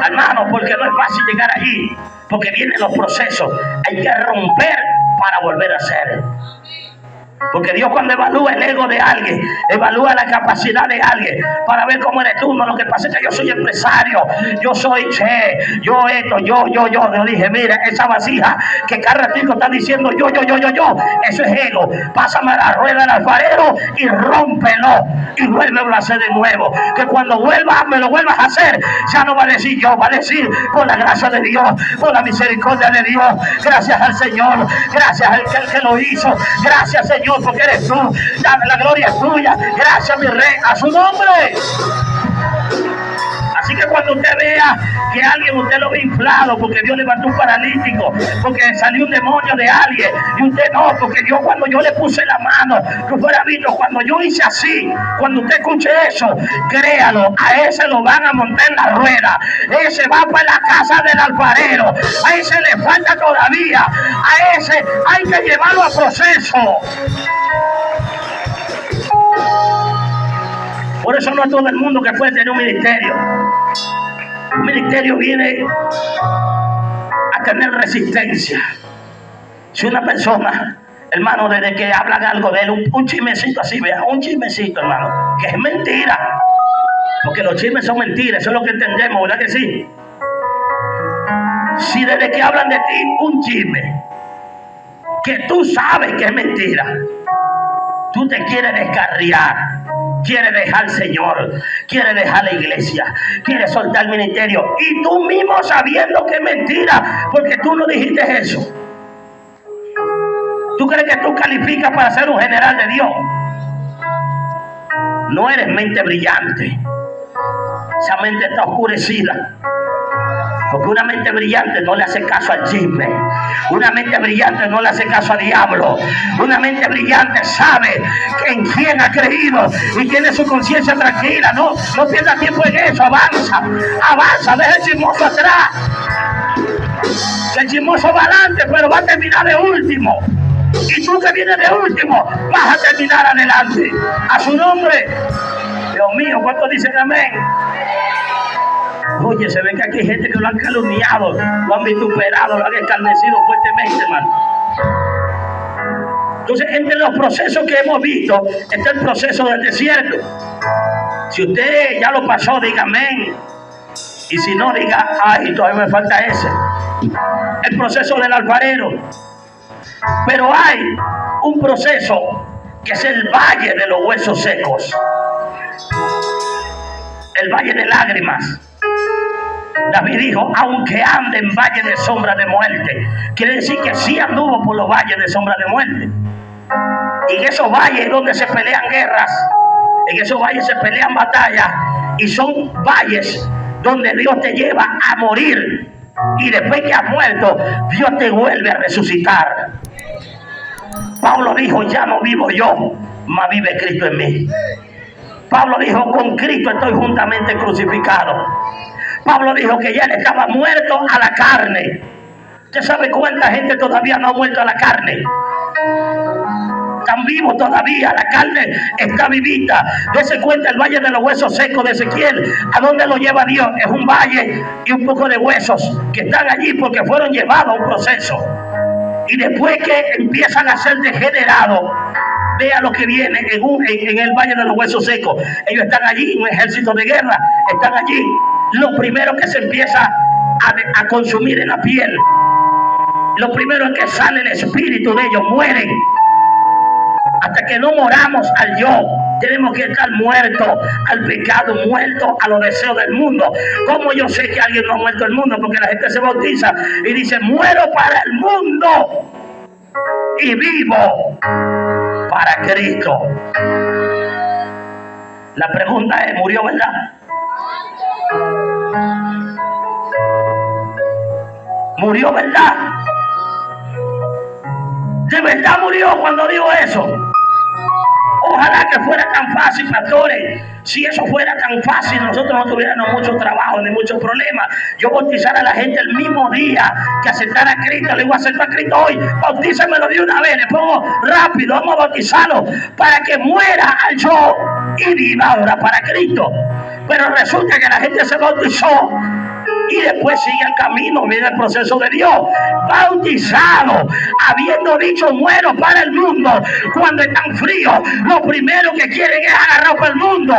Hermano, porque no es fácil llegar allí, porque vienen los procesos, hay que romper para volver a ser. Porque Dios cuando evalúa el ego de alguien, evalúa la capacidad de alguien para ver cómo eres tú. No, lo que pasa es que yo soy empresario, yo soy che, yo esto, yo. Yo dije, mira, esa vasija que cada ratito está diciendo yo, eso es ego. Pásame la rueda del alfarero y rómpelo y vuélvelo a hacer de nuevo. Que cuando me lo vuelvas a hacer, ya no va a decir yo, va a decir por la gracia de Dios, por la misericordia de Dios. Gracias al Señor, gracias al que lo hizo, gracias Señor, porque eres tú, dame la gloria es tuya, gracias mi rey, a su nombre. Así que cuando usted vea que alguien usted lo ve inflado porque Dios levantó un paralítico, porque salió un demonio de alguien, y usted no, porque Dios cuando yo le puse la mano, que fuera visto, cuando yo hice así, cuando usted escuche eso, créalo, a ese lo van a montar en la rueda, ese va para la casa del alfarero, a ese le falta todavía, a ese hay que llevarlo a proceso. Por eso no es todo el mundo que puede tener un ministerio. Un ministerio viene a tener resistencia. Si una persona, hermano, desde que hablan algo de él, un chismecito así, vea, un chismecito, hermano, que es mentira. Porque los chismes son mentiras, eso es lo que entendemos, ¿verdad que sí? Si desde que hablan de ti, un chisme, que tú sabes que es mentira, tú te quieres descarriar, quieres dejar al Señor, quieres dejar la iglesia, quieres soltar el ministerio, y tú mismo sabiendo que es mentira, porque tú no dijiste eso. ¿Tú crees que tú calificas para ser un general de Dios? No eres mente brillante. Esa mente está oscurecida. Porque una mente brillante no le hace caso al chisme. Una mente brillante no le hace caso al diablo. Una mente brillante sabe en quién ha creído y tiene su conciencia tranquila. No pierda tiempo en eso. Avanza, deja el chismoso atrás. El chismoso va adelante, pero va a terminar de último. Y tú que vienes de último, vas a terminar adelante. A su nombre. Dios mío, ¿cuántos dicen amén? Oye, se ve que aquí hay gente que lo han calumniado, lo han vituperado, lo han escarnecido fuertemente, hermano. Entonces, entre los procesos que hemos visto, está el proceso del desierto. Si usted ya lo pasó, diga amén. Y si no, diga, ay, todavía me falta ese. El proceso del alfarero. Pero hay un proceso que es el valle de los huesos secos. El valle de lágrimas. David dijo, aunque ande en valle de sombra de muerte. Quiere decir que sí anduvo por los valles de sombra de muerte. Y en esos valles donde se pelean guerras, en esos valles se pelean batallas, y son valles donde Dios te lleva a morir, y después que has muerto, Dios te vuelve a resucitar. Pablo dijo, ya no vivo yo, mas vive Cristo en mí. Pablo dijo, con Cristo estoy juntamente crucificado. Pablo dijo que ya él estaba muerto a la carne. ¿Usted sabe cuánta gente todavía no ha muerto a la carne? Están vivos todavía, la carne está vivita. Dese cuenta el valle de los huesos secos de Ezequiel. ¿A dónde lo lleva Dios? Es un valle y un poco de huesos que están allí porque fueron llevados a un proceso. Y después que empiezan a ser degenerados, vea lo que viene en el valle de los huesos secos. Ellos están allí, un ejército de guerra, están allí. Lo primero que se empieza a consumir en la piel, lo primero es que sale el espíritu de ellos, mueren. Hasta que no moramos al yo, tenemos que estar muertos al pecado, muertos a los deseos del mundo. ¿Cómo yo sé que alguien no ha muerto al mundo? Porque la gente se bautiza y dice, muero para el mundo y vivo para Cristo. La pregunta es, ¿murió verdad? ¿Murió verdad? ¿De verdad murió cuando dijo eso? Ojalá que fuera tan fácil, pastores. Si eso fuera tan fácil, nosotros no tuviéramos mucho trabajo ni muchos problemas. Yo bautizara a la gente el mismo día que aceptara a Cristo. Le digo, acepta a Cristo hoy, bautízamelo de una vez. Le pongo rápido, vamos a bautizarlo para que muera al yo y viva ahora para Cristo. Pero resulta que la gente se bautizó y después sigue el camino, viene el proceso de Dios. Bautizado, habiendo dicho muero para el mundo, cuando están fríos, lo primero que quieren es agarrar para el mundo.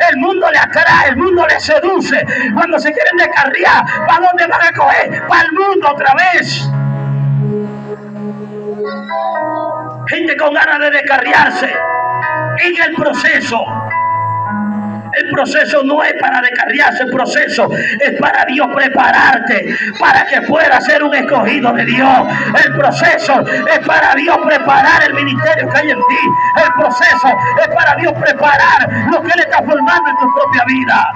El mundo le atrae, el mundo le seduce. Cuando se quieren descarriar, ¿para dónde van a coger? Para el mundo otra vez. Gente con ganas de descarriarse en el proceso. El proceso no es para descarriarse, el proceso es para Dios prepararte, para que puedas ser un escogido de Dios. El proceso es para Dios preparar el ministerio que hay en ti. El proceso es para Dios preparar lo que Él está formando en tu propia vida.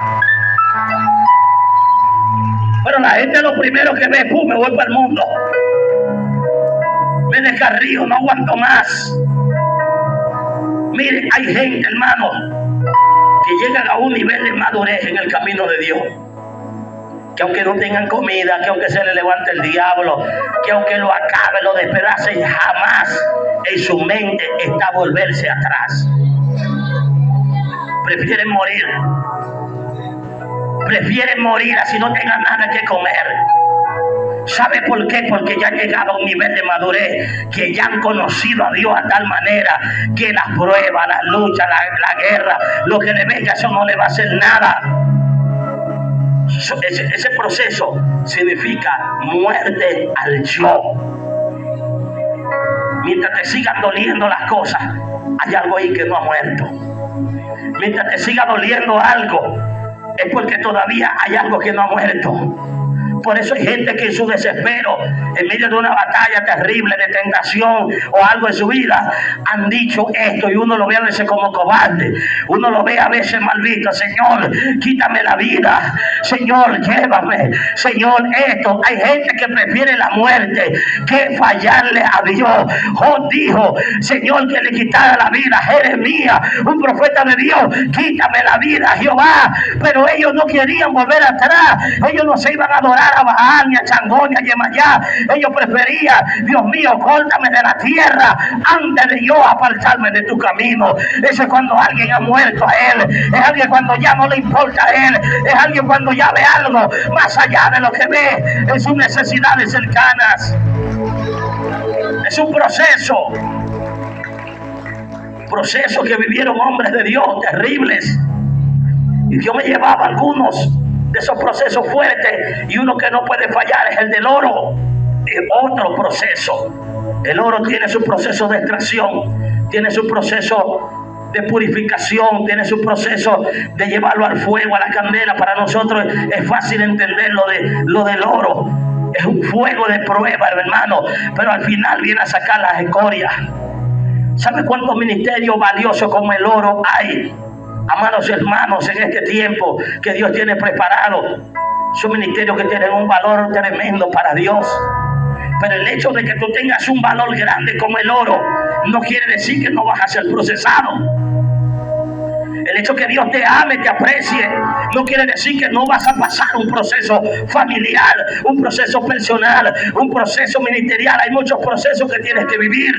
Pero la gente lo primero que ve, ¡pum!, me voy para el mundo. Me descarrío, no aguanto más. Miren, hay gente, hermano, que llegan a un nivel de madurez en el camino de Dios, que aunque no tengan comida, que aunque se le levante el diablo, que aunque lo acabe, lo despedace, jamás en su mente está volverse atrás. Prefieren morir. Prefieren morir así no tengan nada que comer. ¿Sabe por qué? Porque ya han llegado a un nivel de madurez, que ya han conocido a Dios a tal manera que las pruebas, las luchas, la guerra, lo que le venga, eso no le va a hacer nada. Ese proceso significa muerte al yo. Mientras te sigan doliendo las cosas, hay algo ahí que no ha muerto. Mientras te siga doliendo algo, es porque todavía hay algo que no ha muerto. Por eso hay gente que en su desespero, en medio de una batalla terrible de tentación o algo en su vida, han dicho esto, y uno lo ve a veces como cobarde, uno lo ve a veces mal visto. Señor, quítame la vida, Señor, llévame, Señor, esto. Hay gente que prefiere la muerte que fallarle a Dios. Job dijo, Señor, que le quitara la vida. Jeremías, un profeta de Dios, quítame la vida, Jehová. Pero ellos no querían volver atrás, ellos no se iban a adorar a Baal, ni a Changón, ni a Yemayá. Ellos preferían, Dios mío, córtame de la tierra antes de yo apartarme de tu camino. Eso es cuando alguien ha muerto a él, es alguien cuando ya no le importa a él, es alguien cuando ya ve algo más allá de lo que ve en sus necesidades cercanas. Es un proceso que vivieron hombres de Dios terribles, y Dios me llevaba a algunos de esos procesos fuertes, y uno que no puede fallar es el del oro. Es otro proceso. El oro tiene su proceso de extracción, tiene su proceso de purificación, tiene su proceso de llevarlo al fuego, a la candela. Para nosotros es fácil entender lo del oro. Es un fuego de prueba, hermano, pero al final viene a sacar las escorias. ¿Sabe cuántos ministerios valiosos como el oro hay, amados hermanos, en este tiempo que Dios tiene preparado? Son ministerios que tienen un valor tremendo para Dios. Pero el hecho de que tú tengas un valor grande como el oro no quiere decir que no vas a ser procesado. El hecho que Dios te ame, te aprecie, no quiere decir que no vas a pasar un proceso familiar, un proceso personal, un proceso ministerial. Hay muchos procesos que tienes que vivir.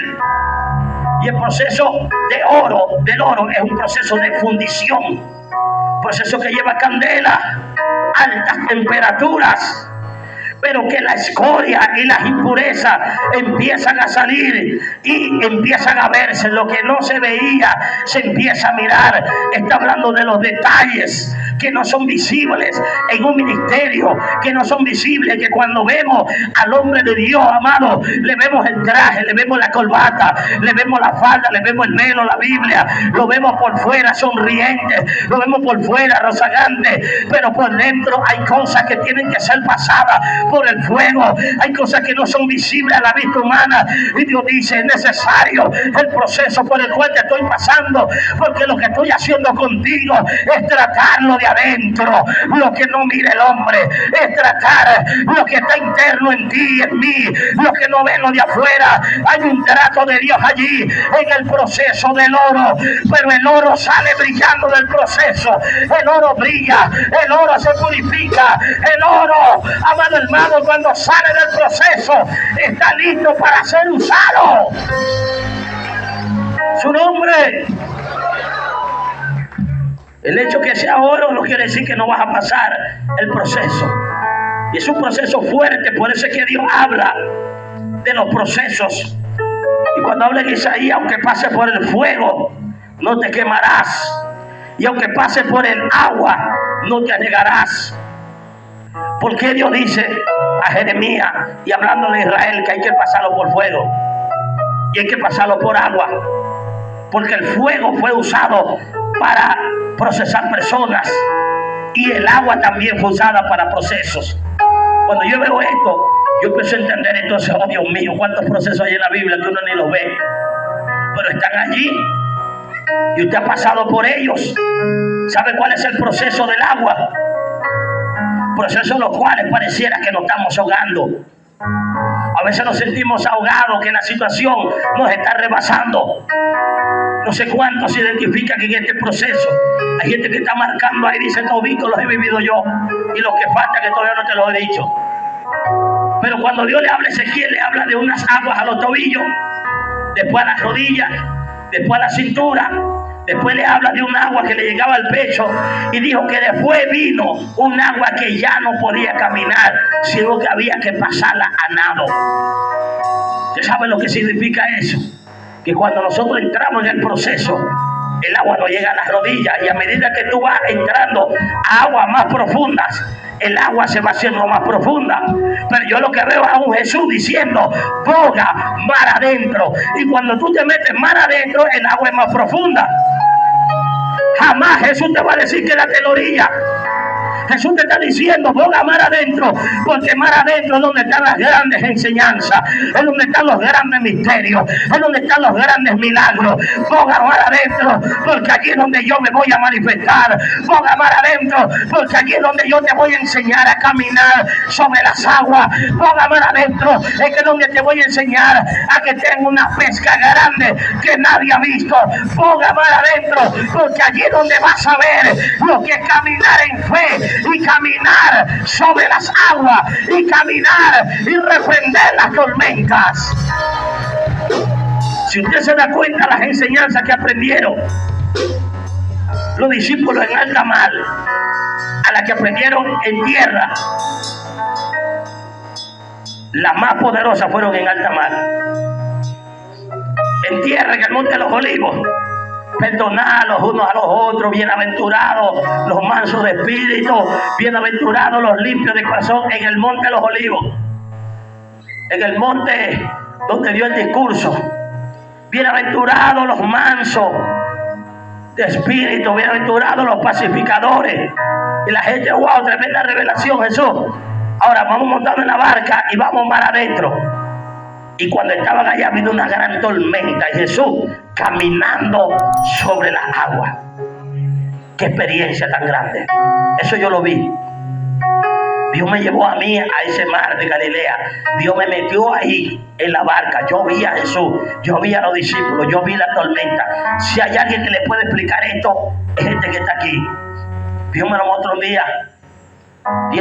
Y el proceso del oro es un proceso de fundición, proceso que lleva candela, altas temperaturas, pero que la escoria y las impurezas empiezan a salir y empiezan a verse. Lo que no se veía se empieza a mirar. Está hablando de los detalles que no son visibles en un ministerio, que no son visibles, que cuando vemos al hombre de Dios, amado, le vemos el traje, le vemos la corbata, le vemos la falda, le vemos el velo, la Biblia, lo vemos por fuera sonriente, lo vemos por fuera rozagante, pero por dentro hay cosas que tienen que ser pasadas por el fuego. Hay cosas que no son visibles a la vista humana, y Dios dice, es necesario el proceso por el cual te estoy pasando, porque lo que estoy haciendo contigo es tratarlo de adentro, lo que no mira el hombre, es tratar lo que está interno en ti y en mí, lo que no ven lo de afuera. Hay un trato de Dios allí en el proceso del oro, pero el oro sale brillando del proceso. El oro brilla, el oro se purifica, el oro, amado hermano, cuando sale del proceso está listo para ser usado. Su nombre. El hecho que sea oro no quiere decir que no vas a pasar el proceso. Y es un proceso fuerte, por eso es que Dios habla de los procesos. Y cuando habla en Isaías, aunque pase por el fuego, no te quemarás. Y aunque pase por el agua, no te anegarás. ¿Por qué Dios dice a Jeremías y hablándole a Israel que hay que pasarlo por fuego y hay que pasarlo por agua? Porque el fuego fue usado para procesar personas y el agua también fue usada para procesos. Cuando yo veo esto, yo empiezo a entender entonces, oh Dios mío, cuántos procesos hay en la Biblia que uno ni los ve, pero están allí y usted ha pasado por ellos. ¿Sabe cuál es el proceso del agua? Procesos en los cuales pareciera que nos estamos ahogando. A veces nos sentimos ahogados, que la situación nos está rebasando. No sé cuántos se identifican en este proceso. Hay gente que está marcando ahí, dice, todito los he vivido yo. Y lo que falta que todavía no te lo he dicho. Pero cuando Dios le habla a Ezequiel, le habla de unas aguas a los tobillos, después a las rodillas, después a la cintura, después le habla de un agua que le llegaba al pecho, y dijo que después vino un agua que ya no podía caminar, sino que había que pasarla a nado. ¿Usted sabe lo que significa eso? Que cuando nosotros entramos en el proceso, el agua no llega a las rodillas, y a medida que tú vas entrando a aguas más profundas, el agua se va haciendo más profunda. Pero yo lo que veo es a un Jesús diciendo, boga mar adentro. Y cuando tú te metes mar adentro, el agua es más profunda. Jamás Jesús te va a decir quédate en la orilla. Jesús te está diciendo, boga mar adentro, porque mar adentro es donde están las grandes enseñanzas, es donde están los grandes misterios, es donde están los grandes milagros. Boga mar adentro, porque allí es donde yo me voy a manifestar. Boga mar adentro, porque allí es donde yo te voy a enseñar a caminar sobre las aguas. Boga mar adentro, es que es donde te voy a enseñar a que tenga una pesca grande que nadie ha visto. Boga mar adentro, porque allí es donde vas a ver lo que es caminar en fe, y caminar sobre las aguas, y caminar y reprender las tormentas. Si usted se da cuenta las enseñanzas que aprendieron los discípulos en alta mar, a las que aprendieron en tierra, las más poderosas fueron en alta mar. En tierra, en el monte de los Olivos, perdonad los unos a los otros, bienaventurados los mansos de espíritu, bienaventurados los limpios de corazón. En el monte de los Olivos, en el monte donde dio el discurso, bienaventurados los mansos de espíritu, bienaventurados los pacificadores. Y la gente, wow, tremenda revelación, Jesús. Ahora vamos montando en la barca y vamos mar adentro. Y cuando estaban allá vino una gran tormenta y Jesús caminando sobre las aguas. Qué experiencia tan grande. Eso yo lo vi. Dios me llevó a mí a ese mar de Galilea. Dios me metió ahí en la barca. Yo vi a Jesús, yo vi a los discípulos, yo vi la tormenta. Si hay alguien que le puede explicar esto, es gente que está aquí. Dios me lo mostró un día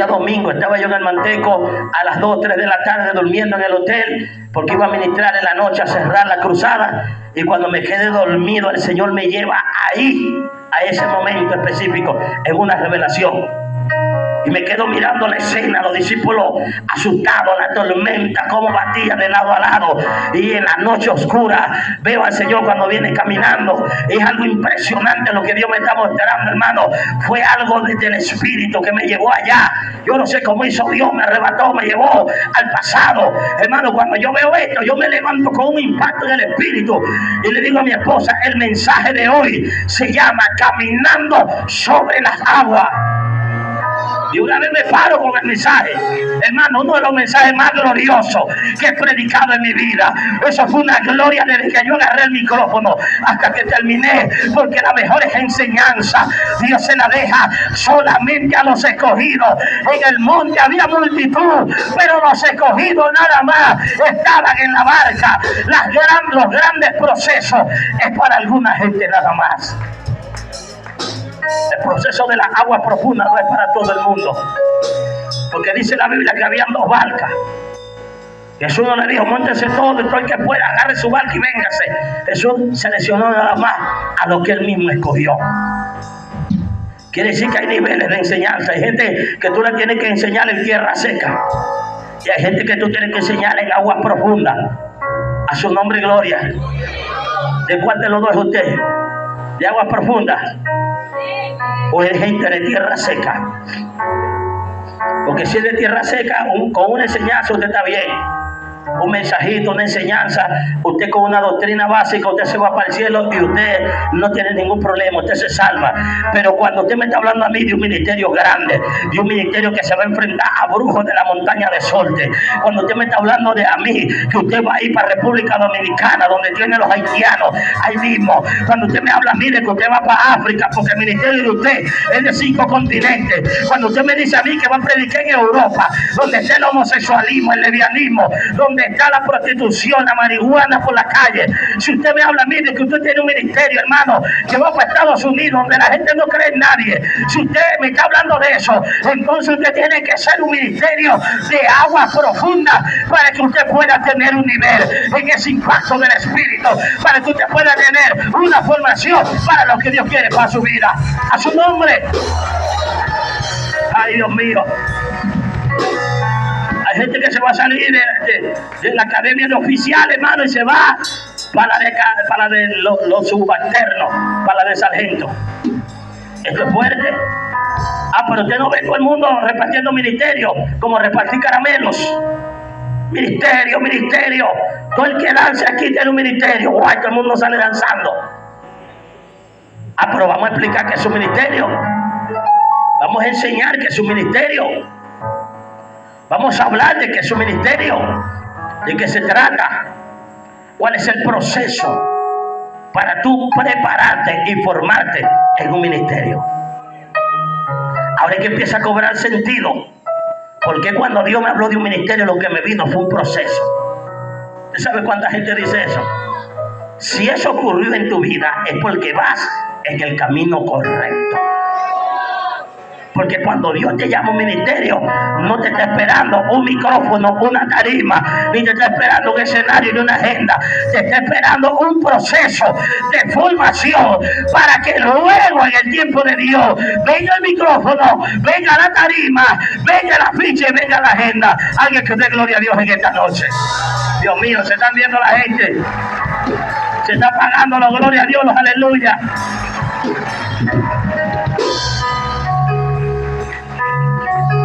domingo, estaba yo en el Manteco a las 2, 3 de la tarde durmiendo en el hotel, porque iba a ministrar en la noche, a cerrar la cruzada, y cuando me quedé dormido el Señor me lleva ahí, a ese momento específico, en una revelación. Y me quedo mirando la escena, los discípulos asustados, la tormenta, cómo batía de lado a lado. Y en la noche oscura veo al Señor cuando viene caminando. Es algo impresionante lo que Dios me está mostrando, hermano. Fue algo desde el Espíritu que me llevó allá. Yo no sé cómo hizo Dios, me arrebató, me llevó al pasado. Hermano, cuando yo veo esto, yo me levanto con un impacto en el Espíritu. Y le digo a mi esposa, el mensaje de hoy se llama Caminando sobre las aguas. Y una vez me paro con el mensaje, hermano, uno de los mensajes más gloriosos que he predicado en mi vida. Eso fue una gloria desde que yo agarré el micrófono hasta que terminé, porque las mejores enseñanzas Dios se la deja solamente a los escogidos. En el monte había multitud, pero los escogidos nada más estaban en la barca. Los grandes procesos es para alguna gente nada más. El proceso de las aguas profundas no es para todo el mundo, porque dice la Biblia que habían 2 barcas. Jesús no le dijo, móntese todo, todo el que pueda, agarre su barca y véngase. Jesús seleccionó nada más a lo que él mismo escogió. Quiere decir que hay niveles de enseñanza. Hay gente que tú le tienes que enseñar en tierra seca, y hay gente que tú tienes que enseñar en aguas profundas. A su nombre y gloria. ¿De cuál de los dos es usted? ¿De aguas profundas o es gente de tierra seca? Porque si es de tierra seca, con una enseñanza usted está bien, un mensajito, una enseñanza, usted con una doctrina básica, usted se va para el cielo y usted no tiene ningún problema, usted se salva. Pero cuando usted me está hablando a mí de un ministerio grande, de un ministerio que se va a enfrentar a brujos de la montaña de Sorte, cuando usted me está hablando de a mí, que usted va a ir para República Dominicana, donde tienen los haitianos, ahí mismo, cuando usted me habla a mí de que usted va para África, porque el ministerio de usted es de 5 continentes, cuando usted me dice a mí que va a predicar en Europa, donde está el homosexualismo, el lesbianismo, donde está la prostitución, la marihuana por la calle, si usted me habla a mí de que usted tiene un ministerio, hermano, que va para Estados Unidos, donde la gente no cree en nadie, si usted me está hablando de eso, entonces usted tiene que ser un ministerio de agua profunda para que usted pueda tener un nivel en ese impacto del Espíritu, para que usted pueda tener una formación para lo que Dios quiere para su vida. A su nombre. Ay, Dios mío. Hay gente que se va a salir de la academia de oficiales, hermano, y se va para la de los subalternos, para la de sargento. Esto es fuerte. Pero usted no ve todo el mundo repartiendo ministerio, como repartir caramelos. Ministerio, ministerio. Todo el que lance aquí tiene un ministerio. Guay, todo el mundo sale danzando. Pero vamos a explicar qué es su ministerio. Vamos a enseñar qué es su ministerio. Vamos a hablar de qué es su ministerio. De qué se trata. Cuál es el proceso para tú prepararte y formarte en un ministerio. Ahora es que empieza a cobrar sentido. Porque cuando Dios me habló de un ministerio, lo que me vino fue un proceso. ¿Usted sabe cuánta gente dice eso? Si eso ocurrió en tu vida, es porque vas en el camino correcto. Porque cuando Dios te llama a un ministerio, no te está esperando un micrófono, una tarima, ni te está esperando un escenario ni una agenda. Te está esperando un proceso de formación para que luego en el tiempo de Dios venga el micrófono, venga la tarima, venga el afiche, venga la agenda. Alguien que dé gloria a Dios en esta noche. Dios mío, se están viendo la gente. Se está pagando la gloria a Dios, los aleluya.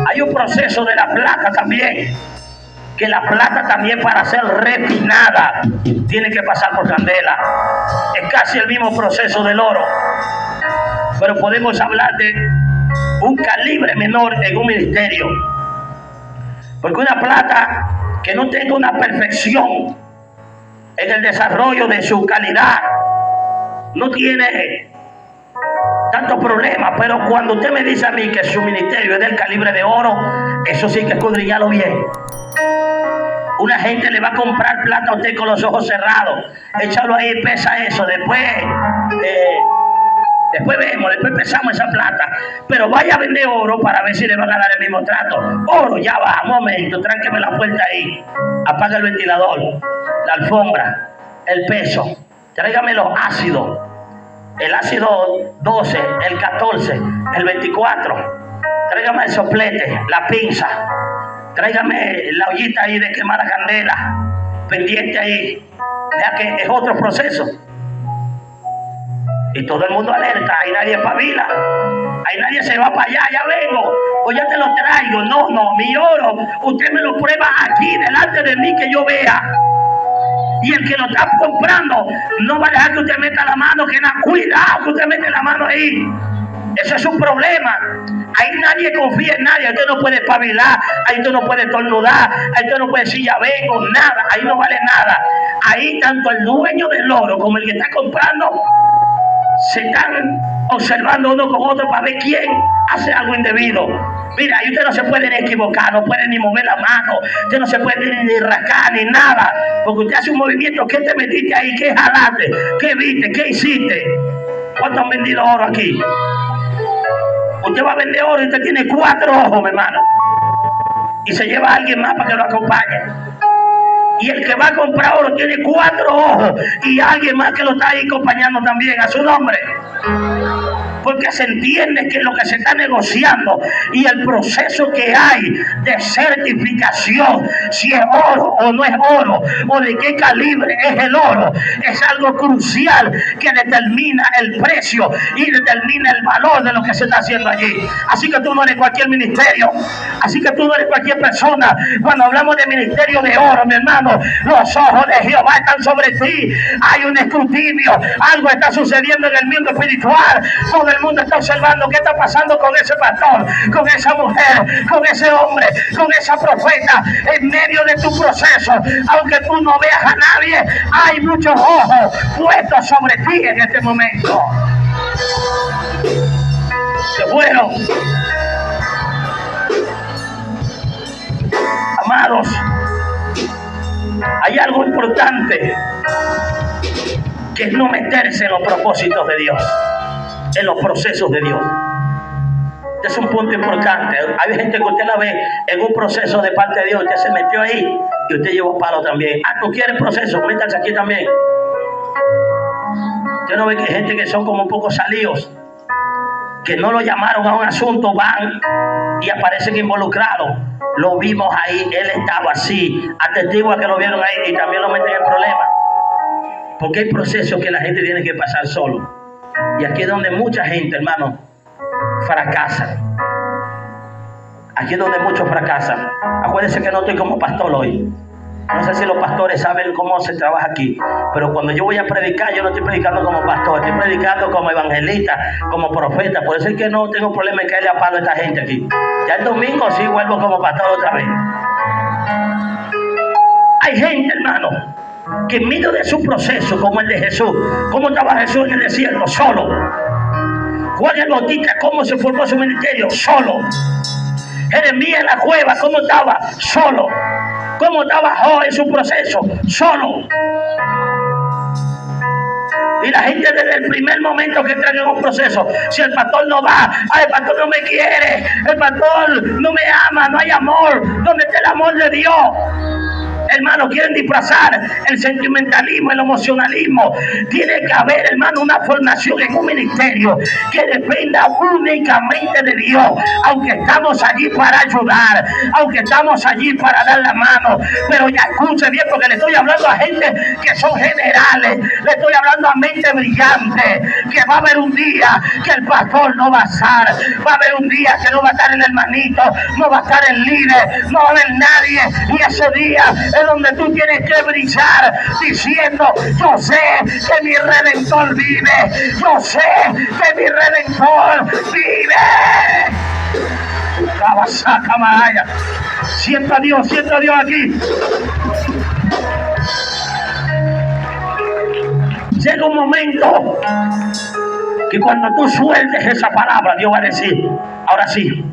Hay un proceso de la plata también, que la plata también para ser refinada tiene que pasar por candela. Es casi el mismo proceso del oro, pero podemos hablar de un calibre menor en un ministerio, porque una plata que no tenga una perfección en el desarrollo de su calidad no tiene tantos problemas. Pero cuando usted me dice a mí que su ministerio es del calibre de oro, eso sí que escudriñarlo bien. Una gente le va a comprar plata a usted con los ojos cerrados, échalo ahí, pesa eso, después vemos, después pesamos esa plata, pero vaya a vender oro para ver si le van a dar el mismo trato. Oro, ya va, momento, tránqueme la puerta ahí, apaga el ventilador, la alfombra, el peso, tráigame los ácidos, el ácido 12, el 14, el 24, tráigame el soplete, la pinza, tráigame la ollita ahí de quemar la candela, pendiente ahí. Vea que es otro proceso. Y todo el mundo alerta, ahí nadie espabila, ahí nadie se va para allá, ya vengo, o ya te lo traigo. No, mi oro, usted me lo prueba aquí, delante de mí, que yo vea. Y el que lo está comprando no va a dejar que usted meta la mano, que no, cuidado que usted mete la mano ahí. Eso es un problema. Ahí nadie confía en nadie. Ahí usted no puede espabilar, ahí usted no puede estornudar, ahí usted no puede decir ya vengo, nada. Ahí no vale nada. Ahí tanto el dueño del oro como el que está comprando se están observando uno con otro para ver quién hace algo indebido. Mira, ahí usted no se puede ni equivocar, no puede ni mover la mano, usted no se puede ni rascar ni nada, porque usted hace un movimiento. ¿Qué te metiste ahí? ¿Qué jalaste? ¿Qué viste? ¿Qué hiciste? ¿Cuánto han vendido oro aquí? Usted va a vender oro y usted tiene 4 ojos, mi hermano, y se lleva a alguien más para que lo acompañe. Y el que va a comprar oro tiene 4 ojos y alguien más que lo está ahí acompañando también. A su nombre. porque se entiende que lo que se está negociando y el proceso que hay de certificación, si es oro o no es oro, o de qué calibre es el oro, es algo crucial que determina el precio y determina el valor de lo que se está haciendo allí. Así que tú no eres cualquier ministerio, así que tú no eres cualquier persona. Cuando hablamos de ministerio de oro, mi hermano, los ojos de Jehová están sobre ti. Hay un escrutinio, algo está sucediendo en el mundo espiritual. Todo el mundo está observando qué está pasando con ese pastor, con esa mujer, con ese hombre, con esa profeta. En medio de tu proceso, aunque tú no veas a nadie, hay muchos ojos puestos sobre ti en este momento. Que bueno, amados, hay algo importante, que es no meterse en los propósitos de Dios, en los procesos de Dios. Este es un punto importante. Hay gente que usted la ve en un proceso de parte de Dios, usted se metió ahí y usted llevó palo también. Ah, ¿tú quieres proceso? Métanse aquí también. Usted no ve que hay gente que son como un poco salidos, que no lo llamaron a un asunto, van y aparecen involucrados. Lo vimos ahí, él estaba así, atestigo a que lo vieron ahí y también lo meten en problemas. Porque hay procesos que la gente tiene que pasar solo. Y aquí es donde mucha gente, hermano, fracasa. Aquí es donde muchos fracasan. Acuérdense que no estoy como pastor hoy. No sé si los pastores saben cómo se trabaja aquí, pero cuando yo voy a predicar, yo no estoy predicando como pastor, estoy predicando como evangelista, como profeta. Por eso es que no tengo problema en caerle a palo a esta gente aquí. Ya el domingo sí vuelvo como pastor otra vez. Hay gente, hermano, que en medio de su proceso, como el de Jesús, ¿cómo estaba Jesús en el desierto? Solo. Juan el Bautista, ¿cómo se formó su ministerio? Solo. Jeremías en la cueva, ¿cómo estaba? Solo. ¿Cómo trabajó en su proceso? Solo. Y la gente desde el primer momento que entra en un proceso, si el pastor no va, el pastor no me quiere, el pastor no me ama, no hay amor. ¿Dónde está el amor de Dios? Hermano, quieren disfrazar el sentimentalismo, el emocionalismo. Tiene que haber, hermano, una formación en un ministerio que dependa únicamente de Dios. Aunque estamos allí para ayudar, aunque estamos allí para dar la mano, pero ya escuche bien, porque le estoy hablando a gente que son generales, le estoy hablando a mente brillante, que va a haber un día que el pastor no va a estar, va a haber un día que no va a estar el hermanito, no va a estar el líder, no va a haber nadie, y ese día es donde tú tienes que brillar diciendo: yo sé que mi Redentor vive, yo sé que mi Redentor vive. Sienta a Dios aquí. Llega un momento que cuando tú sueltes esa palabra, Dios va a decir: ahora sí,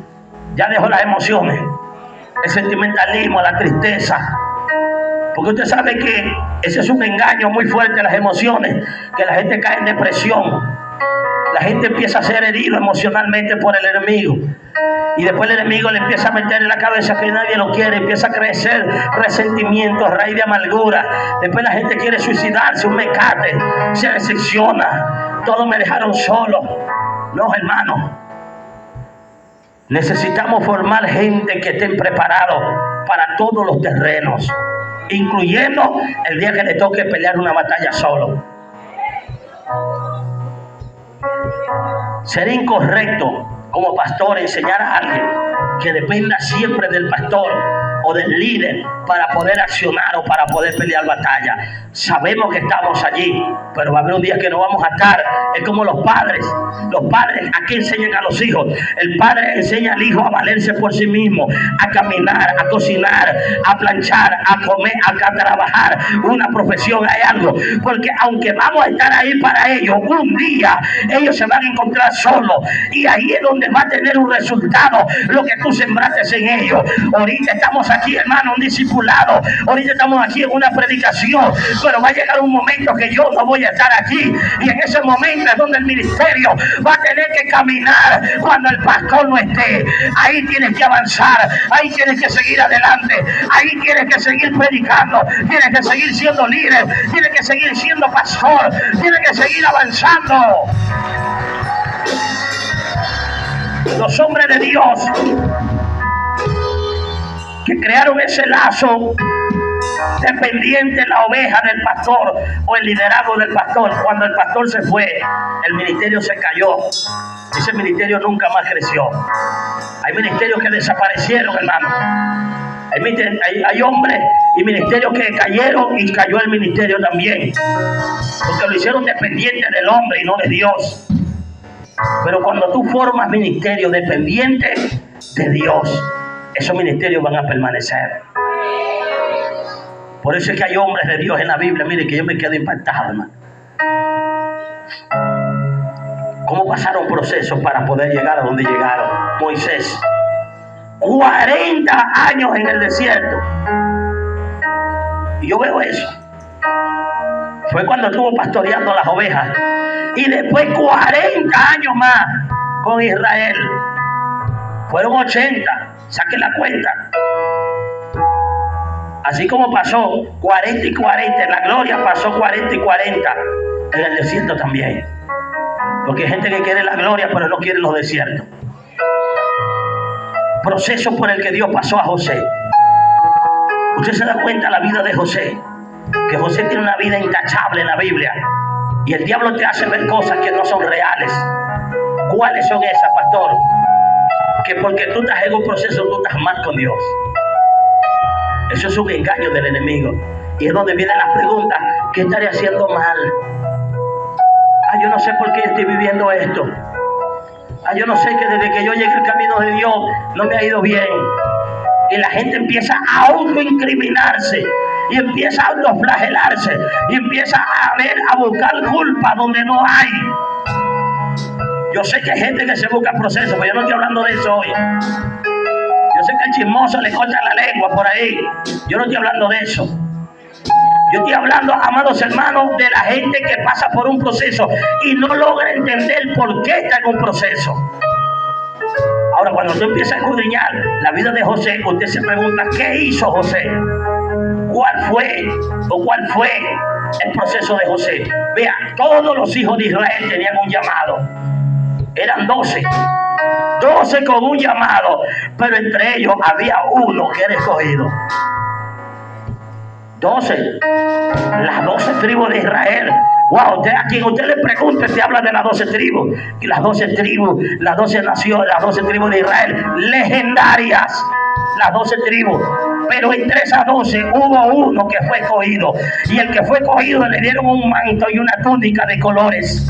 ya dejo las emociones, el sentimentalismo, la tristeza. Porque usted sabe que ese es un engaño muy fuerte, las emociones, que la gente cae en depresión. La gente empieza a ser herido emocionalmente por el enemigo. Y después el enemigo le empieza a meter en la cabeza que nadie lo quiere. Empieza a crecer resentimiento, raíz de amargura. Después la gente quiere suicidarse, un mecate, se decepciona. Todos me dejaron solo. No, hermano. Necesitamos formar gente que estén preparados para todos los terrenos, incluyendo el día que le toque pelear una batalla solo. Sería incorrecto como pastor enseñar a alguien que dependa siempre del pastor o del líder para poder accionar o para poder pelear batalla. Sabemos que estamos allí, pero va a haber un día que no vamos a estar. Es como los padres. Los padres, ¿a qué enseñan a los hijos? El padre enseña al hijo a valerse por sí mismo, a caminar, a cocinar, a planchar, a comer, a trabajar. Una profesión, hay algo. Porque aunque vamos a estar ahí para ellos, un día ellos se van a encontrar solos. Y ahí es donde va a tener un resultado lo que tú sembraste en ellos. Ahorita estamos aquí, hermano, un discipulado. Ahorita estamos aquí en una predicación. Pero va a llegar un momento que yo no voy a estar aquí. Y en ese momento es donde el ministerio va a tener que caminar cuando el pastor no esté. Ahí tienes que avanzar. Ahí tienes que seguir adelante. Ahí tienes que seguir predicando. Tienes que seguir siendo líder. Tienes que seguir siendo pastor. Tienes que seguir avanzando. Los hombres de Dios que crearon ese lazo dependiente de la oveja del pastor o el liderazgo del pastor. Cuando el pastor se fue, el ministerio se cayó. Ese ministerio nunca más creció. Hay ministerios que desaparecieron, hermano. Hay hombres y ministerios que cayeron y cayó el ministerio también, porque lo hicieron dependiente del hombre y no de Dios. Pero cuando tú formas ministerios dependientes de Dios, esos ministerios van a permanecer. Por eso es que hay hombres de Dios en la Biblia, mire, que yo me quedo impactado, hermano. ¿Cómo pasaron procesos para poder llegar a donde llegaron? Moisés, 40 años en el desierto. Y yo veo eso. Fue cuando estuvo pastoreando las ovejas. Y después 40 años más con Israel. Fueron 80. Saquen la cuenta. Así como pasó 40 y 40 en la gloria, pasó 40 y 40 en el desierto también. Porque hay gente que quiere la gloria, pero no quiere los desiertos. Proceso por el que Dios pasó a José. Usted se da cuenta de la vida de José, que José tiene una vida intachable en la Biblia. Y el diablo te hace ver cosas que no son reales. ¿Cuáles son esas, pastor? Que porque tú estás en un proceso, tú estás mal con Dios. Eso es un engaño del enemigo. Y es donde viene la pregunta: ¿qué estaré haciendo mal? Yo no sé por qué estoy viviendo esto. Yo no sé, que desde que yo llegué al camino de Dios no me ha ido bien. Y la gente empieza a autoincriminarse y empieza a autoflagelarse y empieza a buscar culpa donde no hay. Yo sé que hay gente que se busca procesos, pero yo no estoy hablando de eso hoy. Yo sé que al chismoso le cortan la lengua por ahí. Yo no estoy hablando de eso. Yo estoy hablando, amados hermanos, de la gente que pasa por un proceso y no logra entender por qué está en un proceso. Ahora, cuando tú empiezas a escudriñar la vida de José, usted se pregunta: ¿qué hizo José? ¿Cuál fue el proceso de José? Vea, todos los hijos de Israel tenían un llamado. Eran 12 con un llamado, pero entre ellos había uno que era escogido. 12, las 12 tribus de Israel. Wow, a quien usted le pregunte, te habla de las 12 tribus. Y las 12 tribus, las 12 naciones, las 12 tribus de Israel, legendarias, las 12 tribus. Pero entre esas 12 hubo uno que fue escogido. Y el que fue escogido le dieron un manto y una túnica de colores.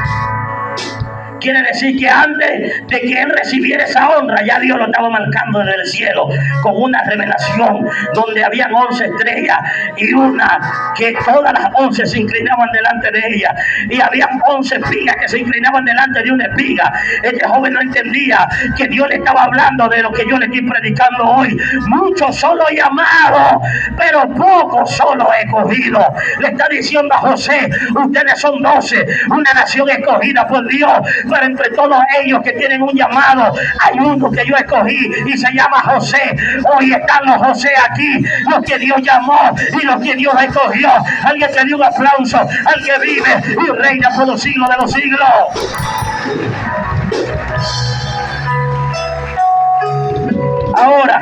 Quiere decir que antes de que él recibiera esa honra, ya Dios lo estaba marcando desde el cielo con una revelación donde habían 11 estrellas y una que todas las 11 se inclinaban delante de ella, y había 11 espigas que se inclinaban delante de una espiga. Este joven no entendía que Dios le estaba hablando de lo que yo le estoy predicando hoy. Muchos son los llamados, pero pocos son los escogidos. Le está diciendo a José: ustedes son 12, una nación escogida por Dios. Pero entre todos ellos que tienen un llamado, hay uno que yo escogí y se llama José. Hoy están los José aquí, los que Dios llamó y los que Dios escogió. Alguien que dio un aplauso al que vive y reina por los siglos de los siglos. Ahora,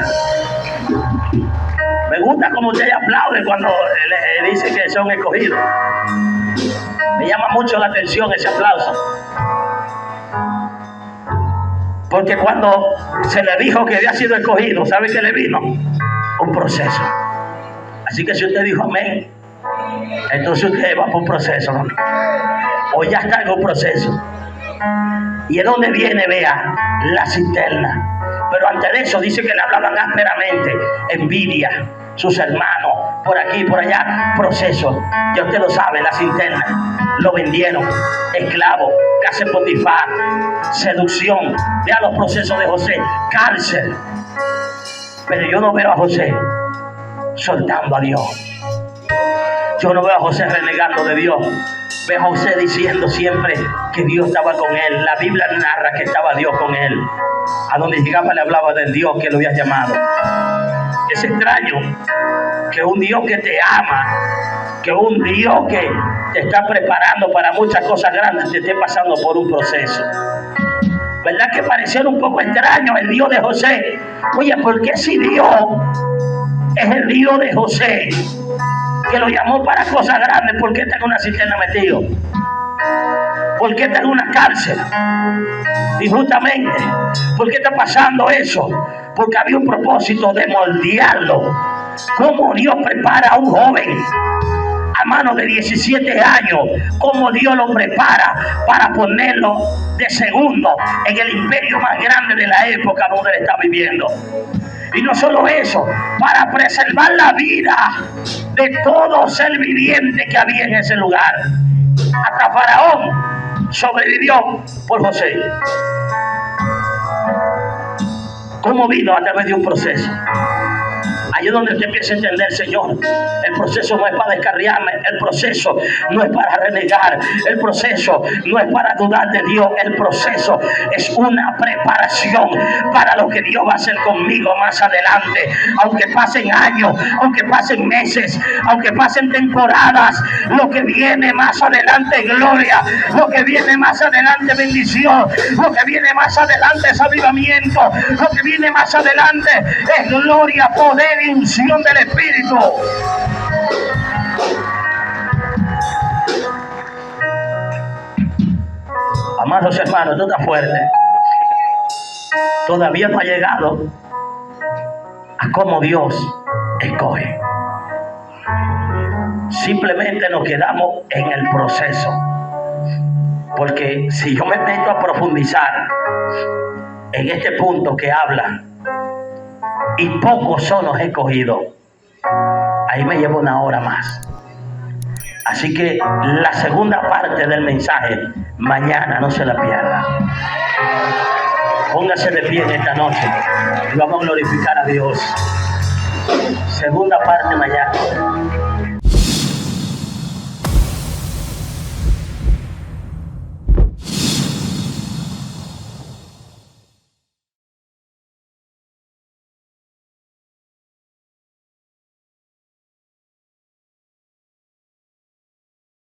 me gusta como usted aplaude cuando le dice que son escogidos. Me llama mucho la atención ese aplauso. Porque cuando se le dijo que había sido escogido, ¿sabe qué le vino? Un proceso. Así que si usted dijo amén, entonces usted va por un proceso, ¿no? O ya está en un proceso. ¿Y es donde viene, vea? La cisterna. Pero antes de eso dice que le hablaban ásperamente, envidia, sus hermanos, por aquí, por allá, proceso. Ya usted lo sabe, la cisterna. Lo vendieron, esclavo, casa de Potifar, seducción. Vea los procesos de José, cárcel. Pero yo no veo a José soltando a Dios. Yo no veo a José renegando de Dios. Veo a José diciendo siempre que Dios estaba con él. La Biblia narra que estaba Dios con él. A donde llegaba le hablaba del Dios que lo había llamado. Es extraño que un Dios que te ama, que un Dios que te está preparando para muchas cosas grandes, te esté pasando por un proceso. ¿Verdad que pareciera un poco extraño el Dios de José? Oye, ¿por qué si Dios es el Dios de José, que lo llamó para cosas grandes, por qué está en una cisterna metido? ¿Por qué está en una cárcel? Y justamente, ¿por qué está pasando eso? Porque había un propósito de moldearlo. ¿Cómo Dios prepara a un joven a mano de 17 años? ¿Cómo Dios lo prepara para ponerlo de segundo en el imperio más grande de la época donde él está viviendo? Y no solo eso, para preservar la vida de todo ser viviente que había en ese lugar. Hasta Faraón sobrevivió por José. ¿Cómo vino? A través de un proceso. Ahí es donde usted empieza a entender, Señor, el proceso no es para descarriarme, el proceso no es para renegar, el proceso no es para dudar de Dios, el proceso es una preparación para lo que Dios va a hacer conmigo más adelante. Aunque pasen años, aunque pasen meses, aunque pasen temporadas, lo que viene más adelante es gloria, lo que viene más adelante es bendición, lo que viene más adelante es avivamiento, lo que viene más adelante es gloria, poder y unción del Espíritu. Amados hermanos, esto está fuerte. Todavía no ha llegado a cómo Dios escoge. Simplemente nos quedamos en el proceso. Porque si yo me meto a profundizar en este punto que habla, y pocos son los escogidos, ahí me llevo una hora más. Así que la segunda parte del mensaje, mañana no se la pierda. Póngase de pie en esta noche y vamos a glorificar a Dios. Segunda parte mañana.